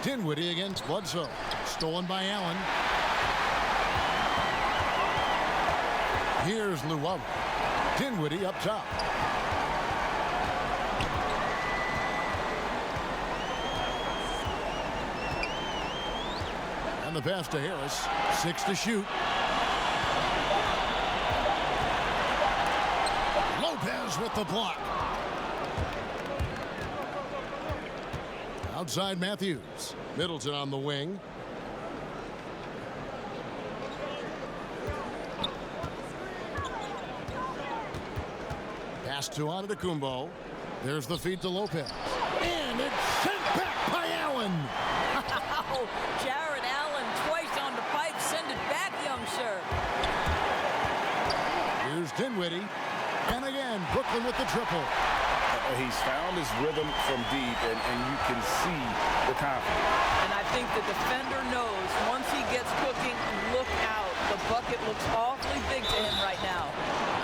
Dinwiddie against Bledsoe. Stolen by Allen. Here's Luwawu. Dinwiddie up top. And the pass to Harris. 6 to shoot. Lopez with the block. Outside Matthews. Middleton on the wing. Pass to Antetokounmpo. There's the feed to Lopez. And it's sent back by Allen. Oh, Jared Allen twice on the pipe. Send it back, young sir. Here's Dinwiddie. And again, Brooklyn with the triple. He's found his rhythm from deep, and you can see the confidence. And I think the defender knows once he gets cooking, look out. The bucket looks awfully big to him right now.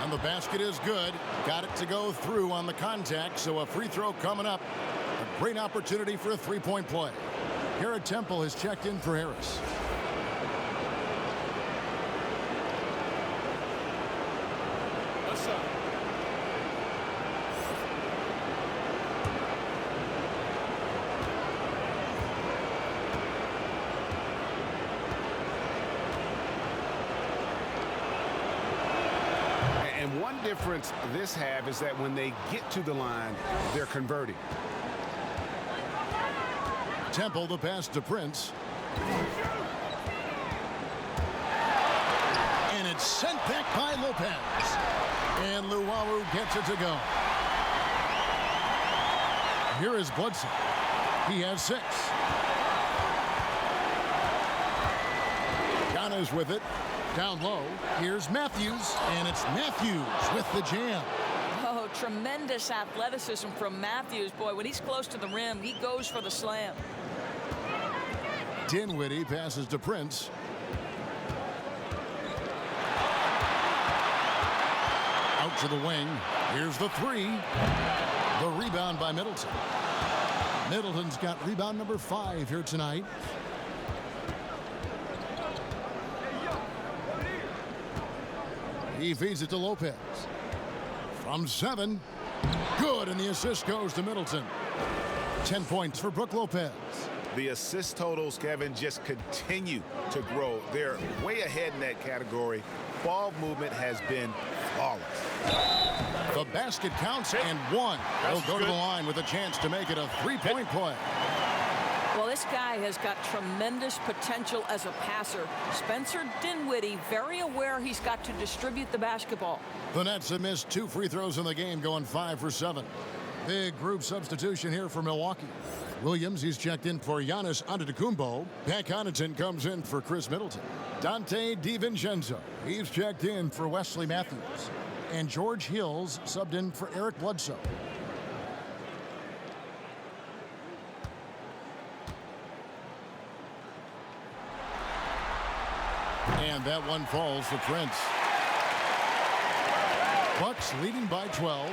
And the basket is good. Got it to go through on the contact, so a free throw coming up. A great opportunity for a three-point play. Garrett Temple has checked in for Harris. That's up. And one difference this half is that when they get to the line, they're converting. Temple the pass to Prince. And it's sent back by Lopez. And Luwawu gets it to go. Here is Bledsoe. He has 6. Giannis with it. Down low, here's Matthews, and it's Matthews with the jam. Oh, tremendous athleticism from Matthews. Boy, when he's close to the rim, he goes for the slam. Dinwiddie passes to Prince. Out to the wing. Here's the three. The rebound by Middleton. Middleton's got rebound number 5 here tonight. He feeds it to Lopez. From 7. Good, and the assist goes to Middleton. 10 points for Brook Lopez. The assist totals, Kevin, just continue to grow. They're way ahead in that category. Ball movement has been flawless. The basket counts and 1. He'll go to the line with a chance to make it a 3-point play. Well, this guy has got tremendous potential as a passer. Spencer Dinwiddie, very aware he's got to distribute the basketball. The Nets have missed 2 free throws in the game, going 5 for 7. Big group substitution here for Milwaukee. Williams, he's checked in for Giannis Antetokounmpo. Pat Connaughton comes in for Chris Middleton. Dante DiVincenzo, he's checked in for Wesley Matthews. And George Hills subbed in for Eric Bledsoe. And that one falls for Prince. Bucks leading by 12.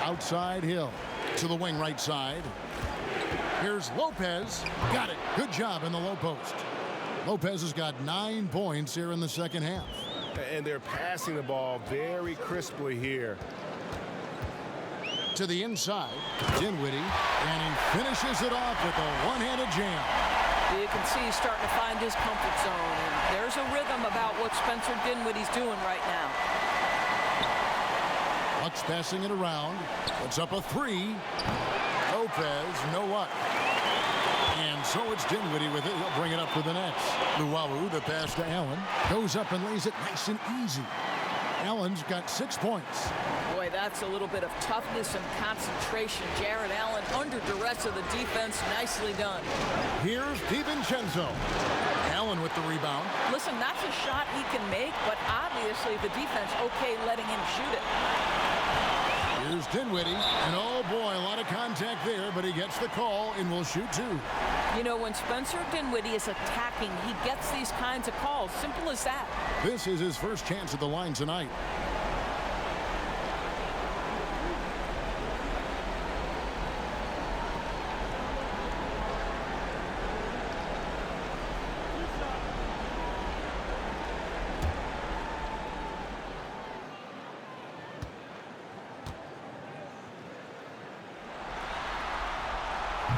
Outside Hill to the wing right side. Here's Lopez. Got it. Good job in the low post. Lopez has got 9 points here in the second half. And they're passing the ball very crisply here. To the inside, Dinwiddie, and he finishes it off with a one-handed jam. You can see he's starting to find his comfort zone, and there's a rhythm about what Spencer Dinwiddie's doing right now. Bucks passing it around. Puts up a 3. Lopez, no luck. And so it's Dinwiddie with it. He'll bring it up for the Nets. Luwawu, the pass to Allen. Goes up and lays it nice and easy. Allen's got 6 points. Boy, that's a little bit of toughness and concentration. Jared Allen under duress of the defense. Nicely done. Here's DiVincenzo. Allen with the rebound. Listen, that's a shot he can make, but obviously the defense okay letting him shoot it. Here's Dinwiddie, and oh boy, a lot of contact there, but he gets the call and will shoot 2. You know, when Spencer Dinwiddie is attacking, he gets these kinds of calls. Simple as that. This is his first chance at the line tonight.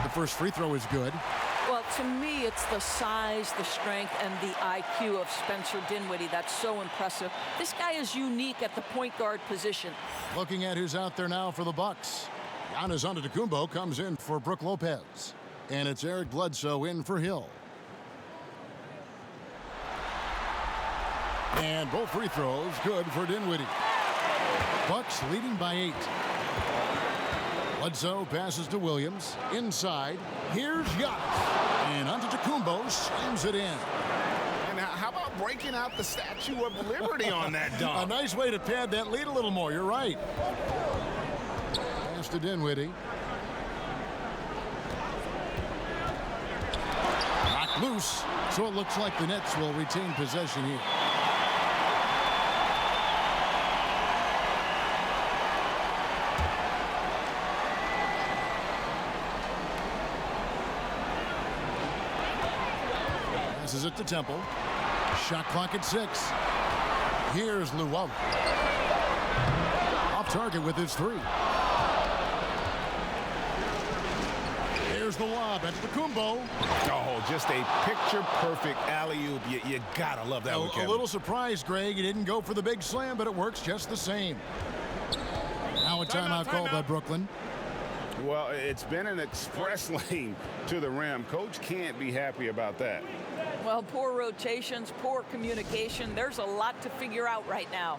The first free throw is good. Well, to me, it's the size, the strength, and the IQ of Spencer Dinwiddie that's so impressive. This guy is unique at the point guard position. Looking at who's out there now for the Bucks. Giannis Antetokounmpo comes in for Brook Lopez. And it's Eric Bledsoe in for Hill. And both free throws good for Dinwiddie. Bucks leading by 8. Bledsoe passes to Williams. Inside, here's Giannis. And Antetokounmpo slams it in. And how about breaking out the Statue of Liberty on that dunk? A nice way to pad that lead a little more. You're right. Pass to Dinwiddie. Knocked loose. So it looks like the Nets will retain possession here. Passes it to Temple. Shot clock at 6. Here's Luwawu. Off target with his 3. Here's the lob at Antetokounmpo. Oh, just a picture-perfect alley-oop. You gotta love that one, Kevin. A little surprised, Greg. He didn't go for the big slam, but it works just the same. Now a timeout called by Brooklyn. Well, it's been an express lane to the rim. Coach can't be happy about that. Well, poor rotations, poor communication. There's a lot to figure out right now.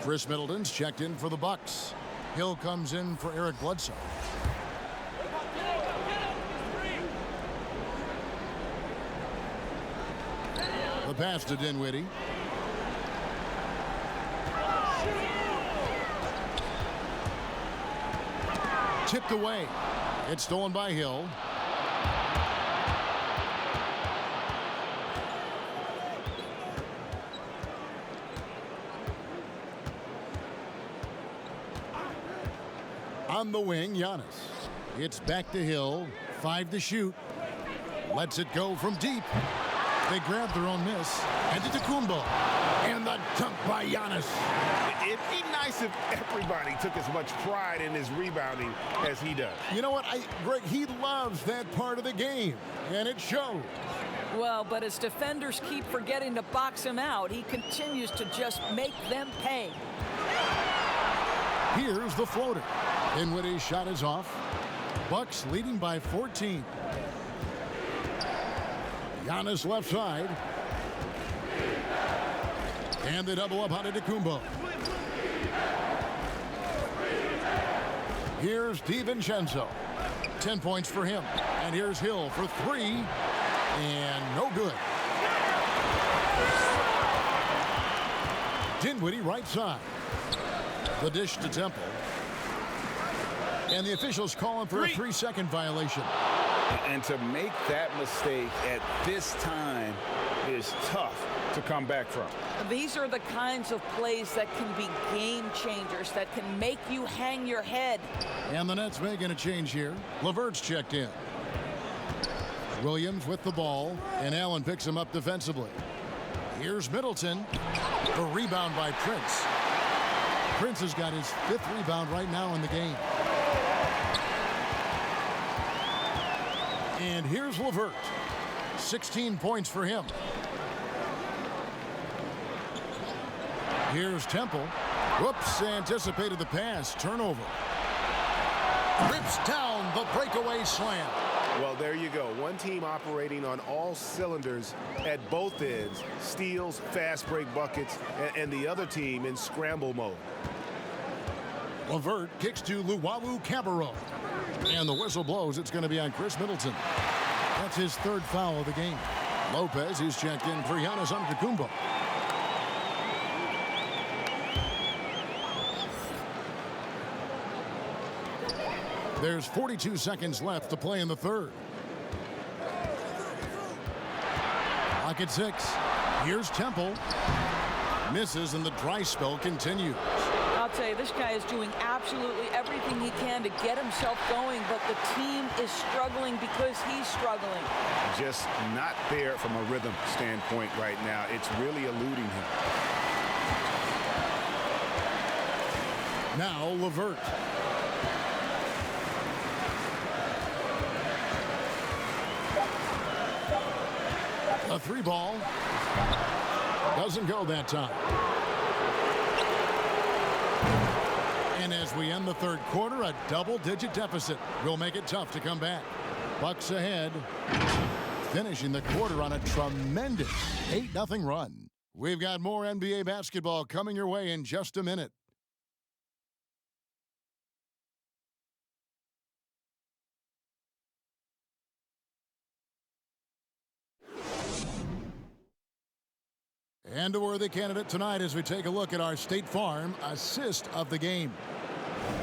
Chris Middleton's checked in for the Bucks. Hill comes in for Eric Bledsoe. The pass to Dinwiddie. Tipped away. It's stolen by Hill. On the wing, Giannis. It's back to Hill. 5 to shoot. Lets it go from deep. They grab their own miss. And to Kumbo. And the dunk by Giannis. It'd be nice if everybody took as much pride in his rebounding as he does. You know what, Greg, he loves that part of the game, and it shows. Well, but as defenders keep forgetting to box him out, he continues to just make them pay. Here's the floater. Dinwiddie's shot is off. Bucks leading by 14. Giannis left side. And they double up on Antetokounmpo. Here's DiVincenzo. 10 points for him. And here's Hill for 3. And no good. Dinwiddie right side. The dish to Temple. And the officials calling for a 3-second violation. And to make that mistake at this time is tough to come back from. These are the kinds of plays that can be game changers, that can make you hang your head. And the Nets making a change here. LeVert's checked in. Williams with the ball, and Allen picks him up defensively. Here's Middleton. The rebound by Prince. Prince has got his 5th rebound right now in the game. And here's LeVert. 16 points for him. Here's Temple. Whoops, anticipated the pass. Turnover. Rips down the breakaway slam. Well, there you go. One team operating on all cylinders at both ends. Steals, fast break buckets, and the other team in scramble mode. LeVert kicks to Luwawu-Cabarrot. And the whistle blows. It's going to be on Chris Middleton. That's his 3rd foul of the game. Lopez is checked in for Giannis Antetokounmpo. There's 42 seconds left to play in the 3rd. Clock at 6. Here's Temple. Misses, and the dry spell continues. I'll tell you, this guy is doing absolutely everything he can to get himself going, but the team is struggling because he's struggling. Just not there from a rhythm standpoint right now. It's really eluding him. Now LeVert. A 3-ball. Doesn't go that time. And as we end the 3rd quarter, a double-digit deficit will make it tough to come back. Bucks ahead, finishing the quarter on a tremendous 8-0 run. We've got more NBA basketball coming your way in just a minute. And a worthy candidate tonight as we take a look at our State Farm assist of the game.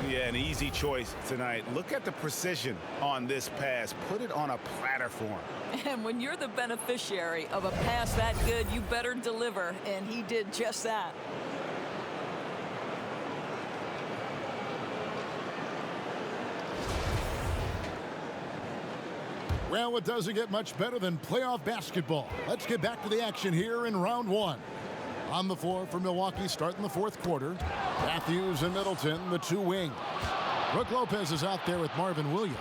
Yeah, an easy choice tonight. Look at the precision on this pass. Put it on a platter for him. And when you're the beneficiary of a pass that good, you better deliver, and he did just that. Well, it doesn't get much better than playoff basketball. Let's get back to the action here in round 1. On the floor for Milwaukee starting the 4th quarter. Matthews and Middleton, the 2 wings. Brook Lopez is out there with Marvin Williams.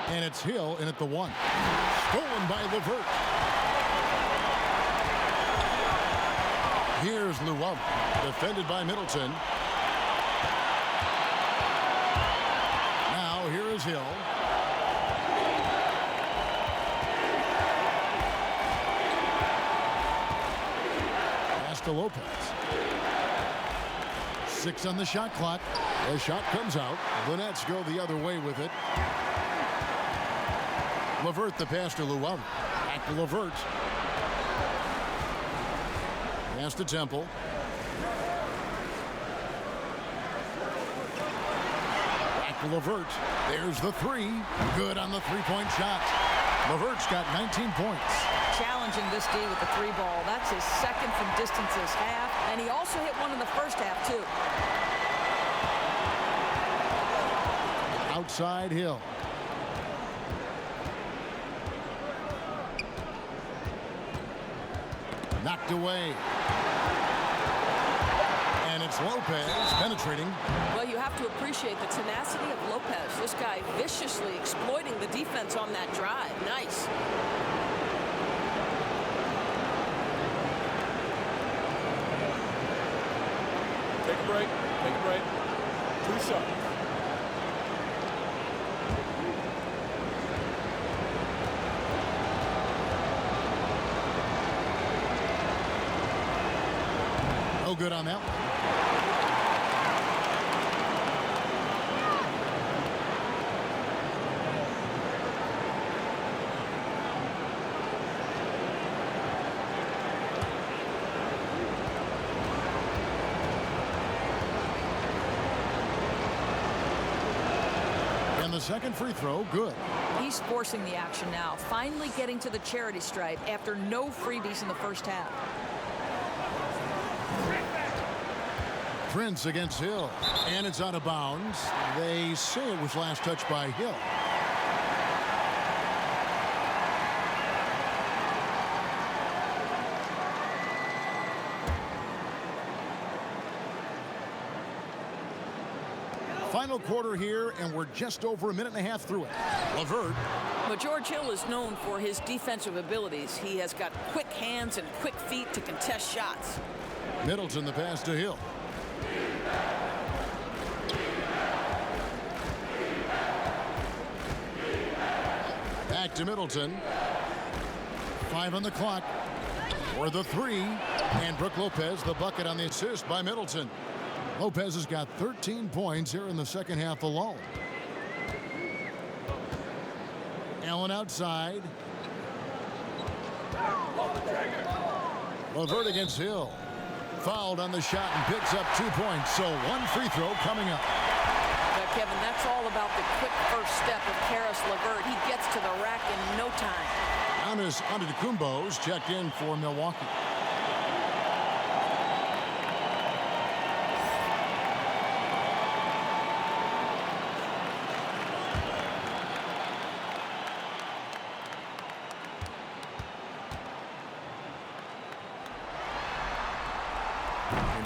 And it's Hill in at the 1. Stolen by LeVert. Here's Luwawu, defended by Middleton. Now here is Hill. Pass to Lopez. 6 on the shot clock. The shot comes out. The Nets go the other way with it. LeVert the pass to Luau. Back to LeVert. Pass to Temple. Back to LeVert. There's the three. Good on the three-point shot. LeVert's got 19 points. Challenging this D with the three ball. That's his second from distance this half. And he also hit one in the first half, too. Outside Hill. Knocked away. And it's Lopez penetrating. Well, you have to appreciate the tenacity of Lopez. This guy viciously exploiting the defense on that drive. Nice. Take a break. Take a break. 2 shots. No good on that one. And the second free throw, good. He's forcing the action now, finally getting to the charity stripe after no freebies in the first half. Prince against Hill, and it's out of bounds. They say it was last touched by Hill. Final quarter here, and we're just over a minute and a half through it. LeVert. But George Hill is known for his defensive abilities. He has got quick hands and quick feet to contest shots. Middleton the pass to Hill. Back to Middleton. 5 on the clock. For the three. And Brook Lopez, the bucket on the assist by Middleton. Lopez has got 13 points here in the second half alone. Allen outside. LeVert against Hill. Fouled on the shot and picks up 2 points. So one free throw coming up. Kevin, that's all about the quick first step of Caris LeVert. He gets to the rack in no time. Giannis Antetokounmpo's checked in for Milwaukee.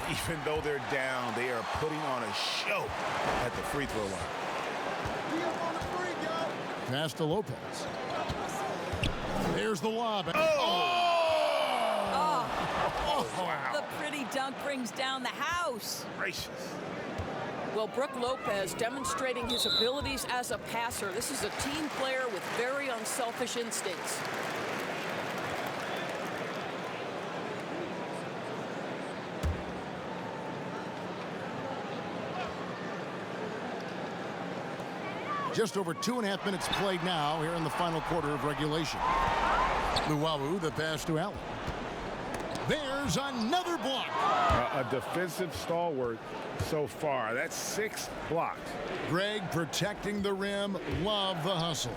Even though they're down, they are putting on a show at the free throw line. Pass to Lopez. There's the lob. Oh, wow. the pretty dunk brings down the house. Gracious. Well, Brook Lopez demonstrating his abilities as a passer. This is a team player with very unselfish instincts. Just over 2.5 minutes played now here in the final quarter of regulation. Luau, the pass to Allen. There's another block. A defensive stalwart so far. That's 6 blocks. Greg protecting the rim. Love the hustle.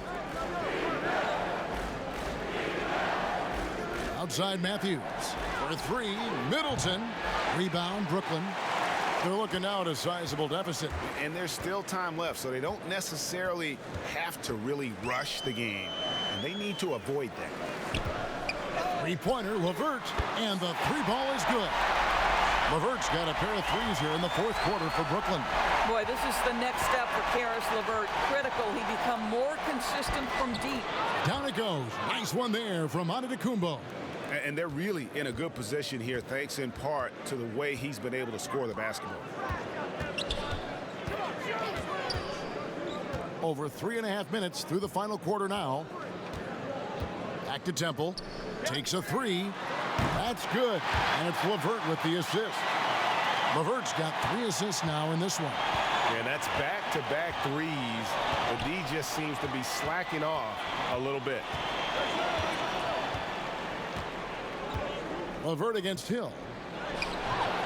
Outside Matthews. For 3, Middleton. Rebound, Brooklyn. They're looking now at a sizable deficit. And there's still time left, so they don't necessarily have to really rush the game. And they need to avoid that. Three-pointer, LeVert, and the three ball is good. LeVert's got a pair of threes here in the fourth quarter for Brooklyn. Boy, this is the next step for Caris LeVert. Critical. He become more consistent from deep. Down it goes. Nice one there from Antetokounmpo. And they're really in a good position here, thanks in part to the way he's been able to score the basketball. Over 3.5 minutes through the final quarter now. Back to Temple. Takes a three. That's good. And it's LeVert with the assist. LeVert's got 3 assists now in this one. And that's back-to-back threes. The D just seems to be slacking off a little bit. LeVert against Hill.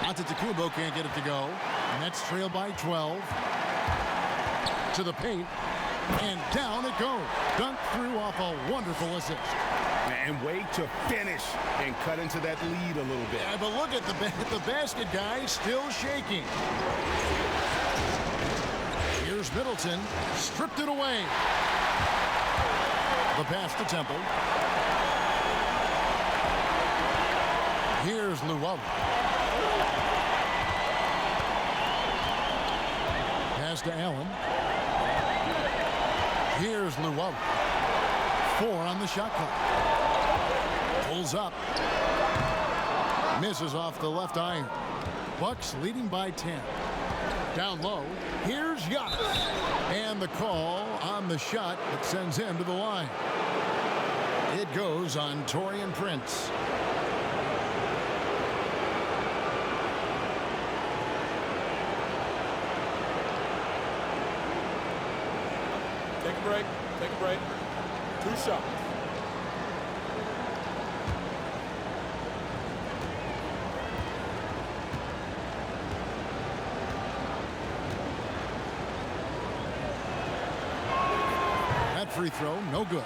Antetokounmpo can't get it to go. Nets trail by 12. To the paint. And down it goes. Dunked through off a wonderful assist. And way to finish and cut into that lead a little bit. Yeah, but look at the basket guy still shaking. Here's Middleton. Stripped it away. The pass to Temple. Here's Luwawu. Pass to Allen. Here's Luwawu. 4 on the shot clock. Pulls up. Misses off the left iron. Bucks leading by 10. Down low. Here's Giannis. And the call on the shot that sends him to the line. It goes on Taurean Prince. Take a break. Take a break. 2 shots. That free throw, no good.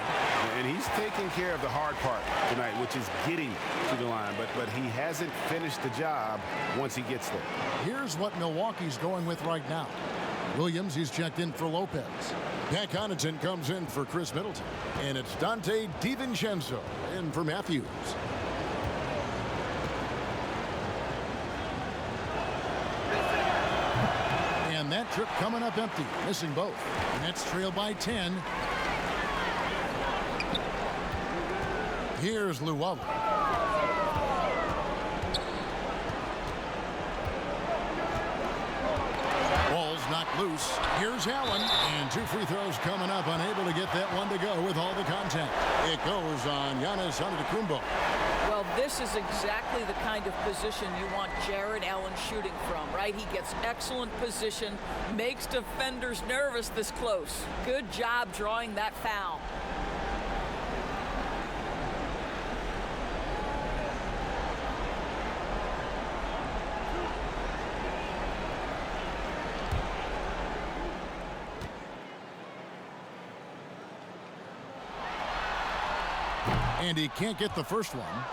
And he's taking care of the hard part tonight, which is getting to the line. But he hasn't finished the job once he gets there. Here's what Milwaukee's going with right now. Williams, he's checked in for Lopez. Pat Connaughton comes in for Chris Middleton. And it's Dante DiVincenzo in for Matthews. And that trip coming up empty, missing both. Nets trail by 10. Here's Luwawu. Ball's knocked loose. Here's Allen. And 2 free throws coming up. Unable to get that one to go with all the contact. It goes on Giannis Antetokounmpo. Well, this is exactly the kind of position you want Jared Allen shooting from, right? He gets excellent position, makes defenders nervous this close. Good job drawing that foul. And he can't get the first one.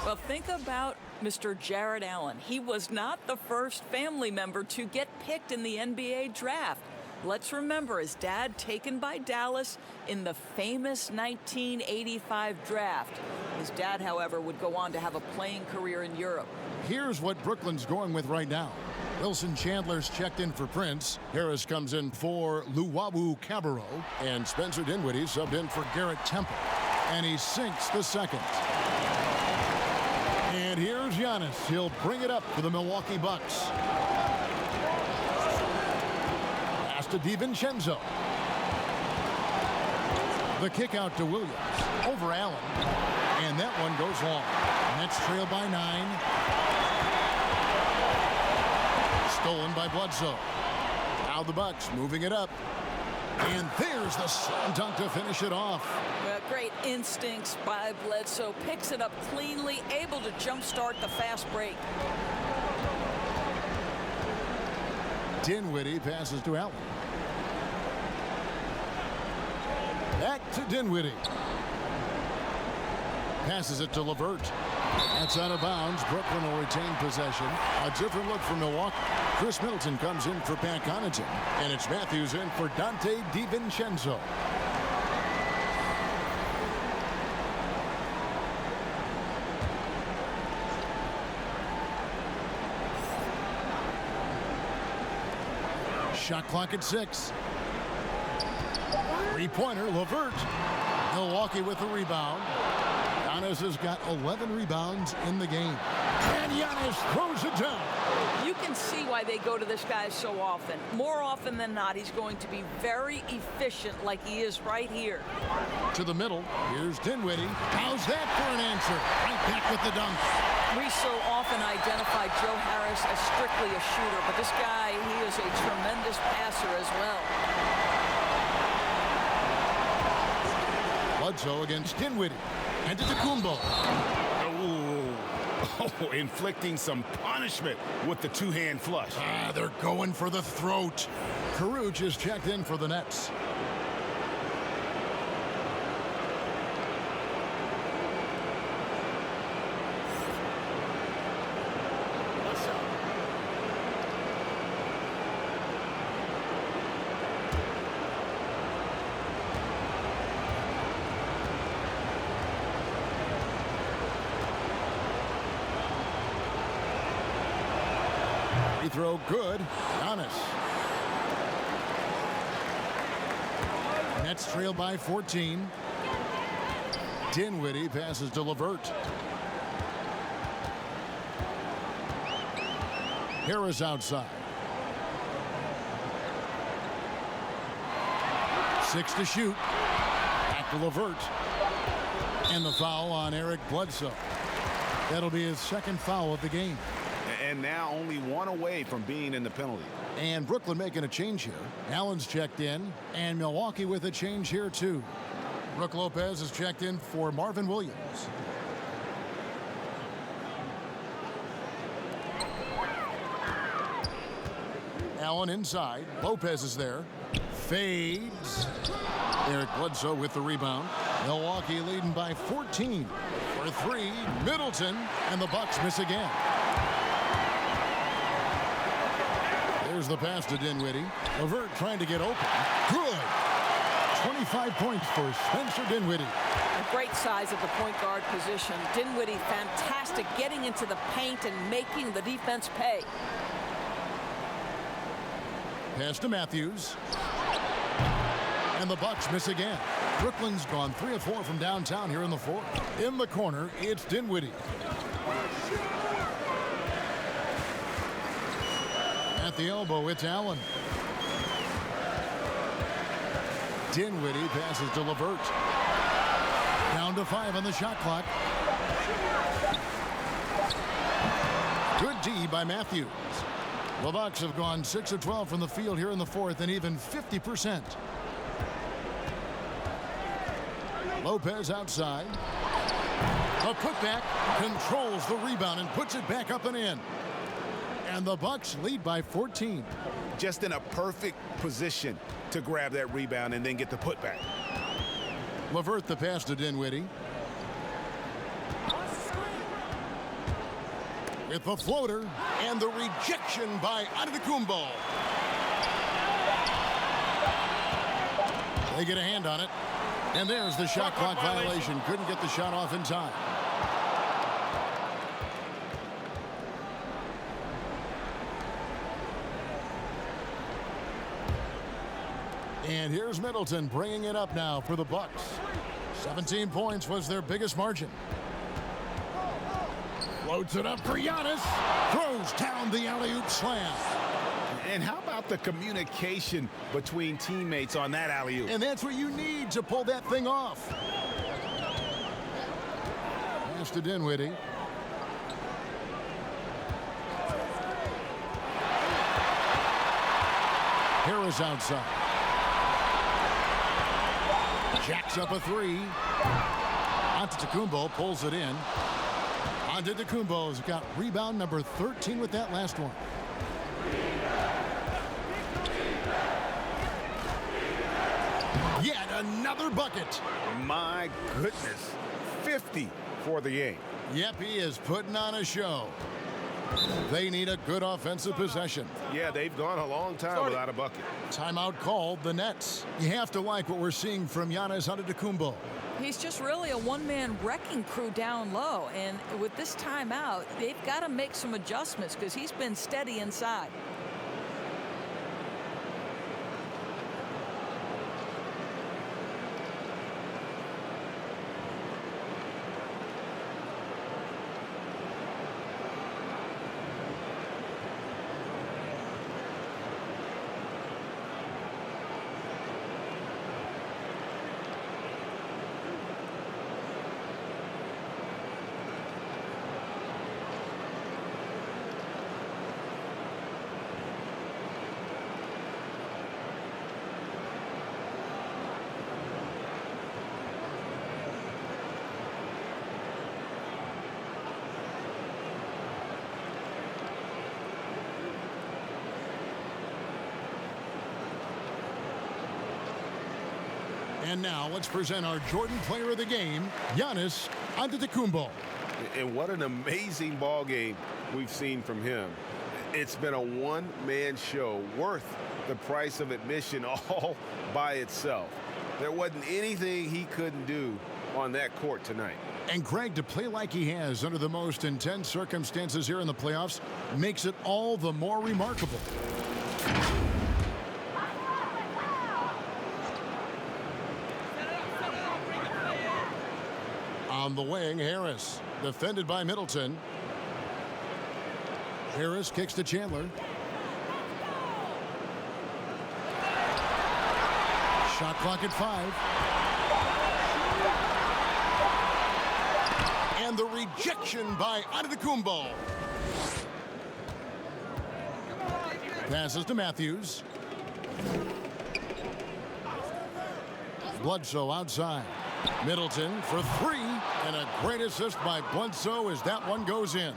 Well, think about Mr. Jared Allen. He was not the first family member to get picked in the NBA draft. Let's remember his dad taken by Dallas in the famous 1985 draft. His dad, however, would go on to have a playing career in Europe. Here's what Brooklyn's going with right now. Wilson Chandler's checked in for Prince. Harris comes in for Luwawu Cabarro. And Spencer Dinwiddie subbed in for Garrett Temple. And he sinks the second. And here's Giannis. He'll bring it up for the Milwaukee Bucks. Pass to DiVincenzo. The kick out to Williams. Over Allen. And that one goes long. Nets trail by 9. Stolen by Bledsoe. Now the Bucks moving it up. And there's the slam dunk to finish it off. Well, great instincts by Bledsoe. Picks it up cleanly, able to jumpstart the fast break. Dinwiddie passes to Allen. Back to Dinwiddie. Passes it to LeVert. That's out of bounds. Brooklyn will retain possession. A different look for Milwaukee. Chris Middleton comes in for Pat Connaughton. And it's Matthews in for Dante DiVincenzo. Shot clock at 6. Three-pointer, LeVert. Milwaukee with the rebound. Giannis has got 11 rebounds in the game. And Giannis throws it down. You can see why they go to this guy so often. More often than not, he's going to be very efficient like he is right here. To the middle. Here's Dinwiddie. How's that for an answer? Right back with the dunk. We so often identify Joe Harris as strictly a shooter, but this guy, he is a tremendous passer as well. Bledsoe against Dinwiddie. And to Antetokounmpo. Oh, inflicting some punishment with the two-hand flush. They're going for the throat. Caruth is checked in for the Nets. Free throw good. Giannis. Nets trail by 14. Dinwiddie passes to LeVert. Harris outside. 6 to shoot. Back to LeVert. And the foul on Eric Bledsoe. That'll be his second foul of the game. And now only one away from being in the penalty. And Brooklyn making a change here. Allen's checked in, and Milwaukee with a change here too. Brook Lopez is checked in for Marvin Williams. Allen inside. Lopez is there. Fades. Eric Bledsoe with the rebound. Milwaukee leading by 14. For 3, Middleton, and the Bucks miss again. There's the pass to Dinwiddie. LeVert trying to get open. Good. 25 points for Spencer Dinwiddie. A great size at the point guard position. Dinwiddie fantastic getting into the paint and making the defense pay. Pass to Matthews. And the Bucks miss again. Brooklyn's gone 3 of 4 from downtown here in the fourth. In the corner, it's Dinwiddie. At the elbow, it's Allen. Dinwiddie passes to LeVert. Down to 5 on the shot clock. Good D by Matthews. The Bucks have gone 6 of 12 from the field here in the fourth and even 50%. Lopez outside. A putback controls the rebound and puts it back up and in. And the Bucks lead by 14. Just in a perfect position to grab that rebound and then get the putback. LeVert the pass to Dinwiddie. With the floater and the rejection by Antetokounmpo. They get a hand on it. And there's the shot clock violation. Couldn't get the shot off in time. And here's Middleton bringing it up now for the Bucks. 17 points was their biggest margin. Floats it up for Giannis. Throws down the alley-oop slam. And how about the communication between teammates on that alley-oop? And that's what you need to pull that thing off. Pass to Dinwiddie. Harris outside. Jacks up a 3. Antetokounmpo pulls it in. Antetokounmpo's got rebound number 13 with that last one. Yet another bucket. My goodness. 50 for the game. Yep, he is putting on a show. They need a good offensive possession. Yeah, they've gone a long time without a bucket. Timeout called, the Nets. You have to like what we're seeing from Giannis Antetokounmpo. He's just really a one-man wrecking crew down low. And with this timeout, they've got to make some adjustments because he's been steady inside. And now let's present our Jordan Player of the Game, Giannis Antetokounmpo. And what an amazing ball game we've seen from him. It's been a one-man show worth the price of admission all by itself. There wasn't anything he couldn't do on that court tonight. And Greg, to play like he has under the most intense circumstances here in the playoffs makes it all the more remarkable. On the wing, Harris, defended by Middleton. Harris kicks to Chandler. Shot clock at 5. And the rejection by Antetokounmpo. Passes to Matthews. Bledsoe outside. Middleton for 3, and a great assist by Bledsoe as that one goes in.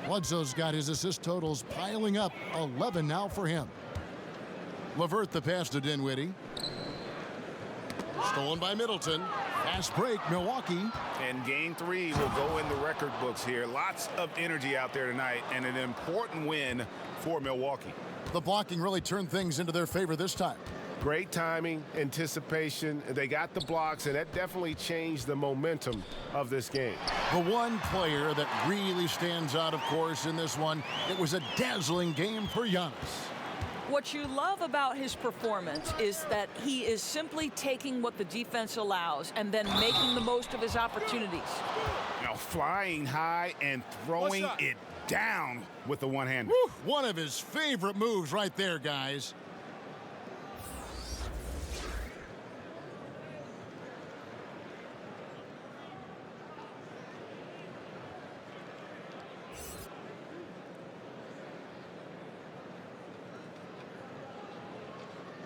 Bledsoe's got his assist totals piling up, 11 now for him. LeVert the pass to Dinwiddie. Stolen by Middleton. Fast break, Milwaukee. And game 3 will go in the record books here. Lots of energy out there tonight, and an important win for Milwaukee. The blocking really turned things into their favor this time. Great timing, anticipation. They got the blocks, and that definitely changed the momentum of this game. The one player that really stands out, of course, in this one, it was a dazzling game for Giannis. What you love about his performance is that he is simply taking what the defense allows and then making the most of his opportunities. Now flying high and throwing it down with the one-hander. One of his favorite moves right there, guys.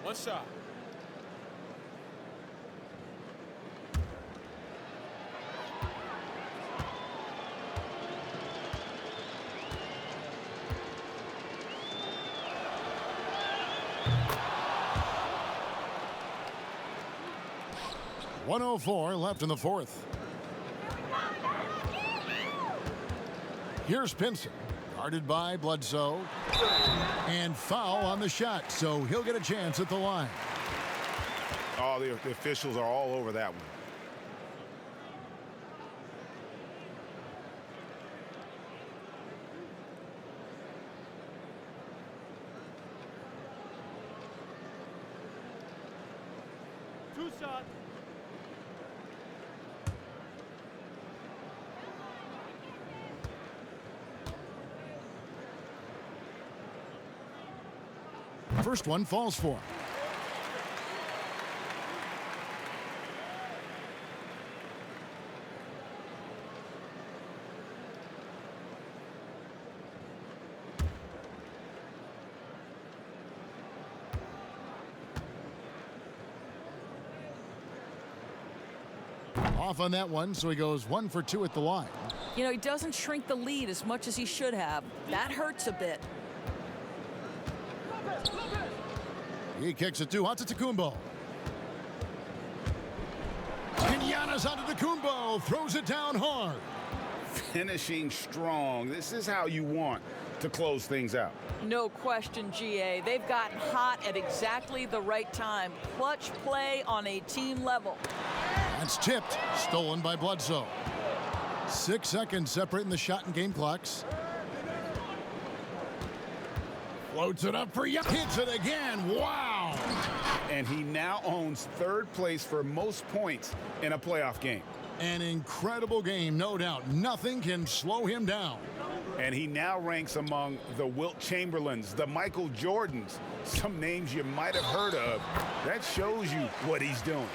One shot. .104 left in the fourth. Here's Pinson, guarded by Bledsoe. And foul on the shot, so he'll get a chance at the line. Oh, the officials are all over that one. Two shots. First one falls for him. Off on that one, so he goes 1 for 2 at the line. You know, he doesn't shrink the lead as much as he should have. That hurts a bit. He kicks it to Antetokounmpo. And Giannis Antetokounmpo throws it down hard. Finishing strong. This is how you want to close things out. No question, GA. They've gotten hot at exactly the right time. Clutch play on a team level. That's tipped. Stolen by Bledsoe. 6 seconds separating the shot and game clocks. Floats it up for Giannis. Hits it again. Wow. And he now owns 3rd place for most points in a playoff game. An incredible game, no doubt. Nothing can slow him down. And he now ranks among the Wilt Chamberlains, the Michael Jordans, some names you might have heard of. That shows you what he's doing.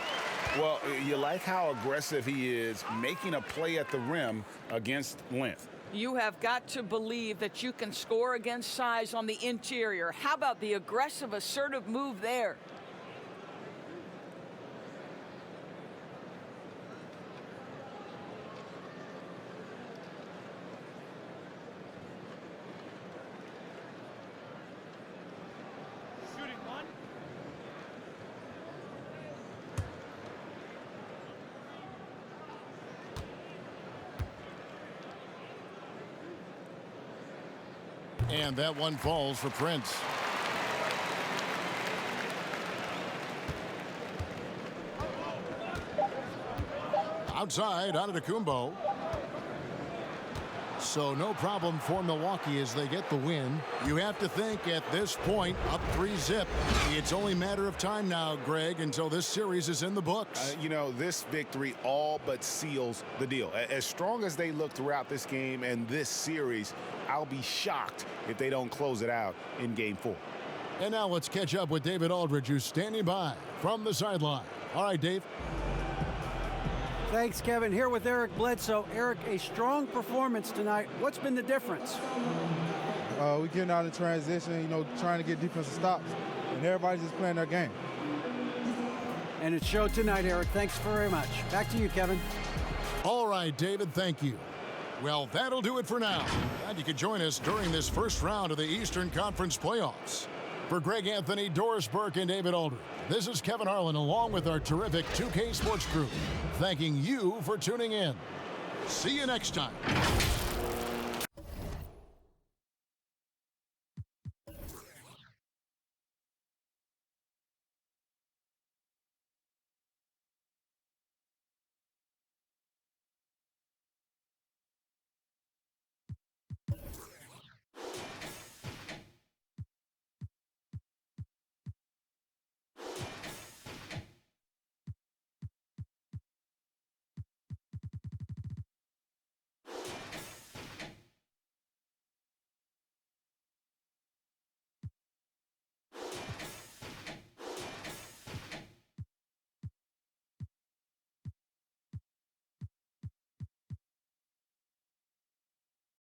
Well, you like how aggressive he is, making a play at the rim against length. You have got to believe that you can score against size on the interior. How about the aggressive, assertive move there? And that one falls for Prince. Outside, Antetokounmpo. So no problem for Milwaukee as they get the win. You have to think at this point, up 3-zip. It's only a matter of time now, Greg, until this series is in the books. You know, this victory all but seals the deal. As strong as they look throughout this game and this series, I'll be shocked if they don't close it out in Game 4. And now let's catch up with David Aldridge, who's standing by from the sideline. All right, Dave. Thanks, Kevin. Here with Eric Bledsoe. Eric, a strong performance tonight. What's been the difference? We're getting out in transition, trying to get defensive stops, and everybody's just playing their game. And it showed tonight, Eric. Thanks very much. Back to you, Kevin. All right, David, thank you. Well, that'll do it for now. Glad you could join us during this first round of the Eastern Conference playoffs. For Greg Anthony, Doris Burke, and David Aldridge, this is Kevin Harlan along with our terrific 2K Sports crew, thanking you for tuning in. See you next time.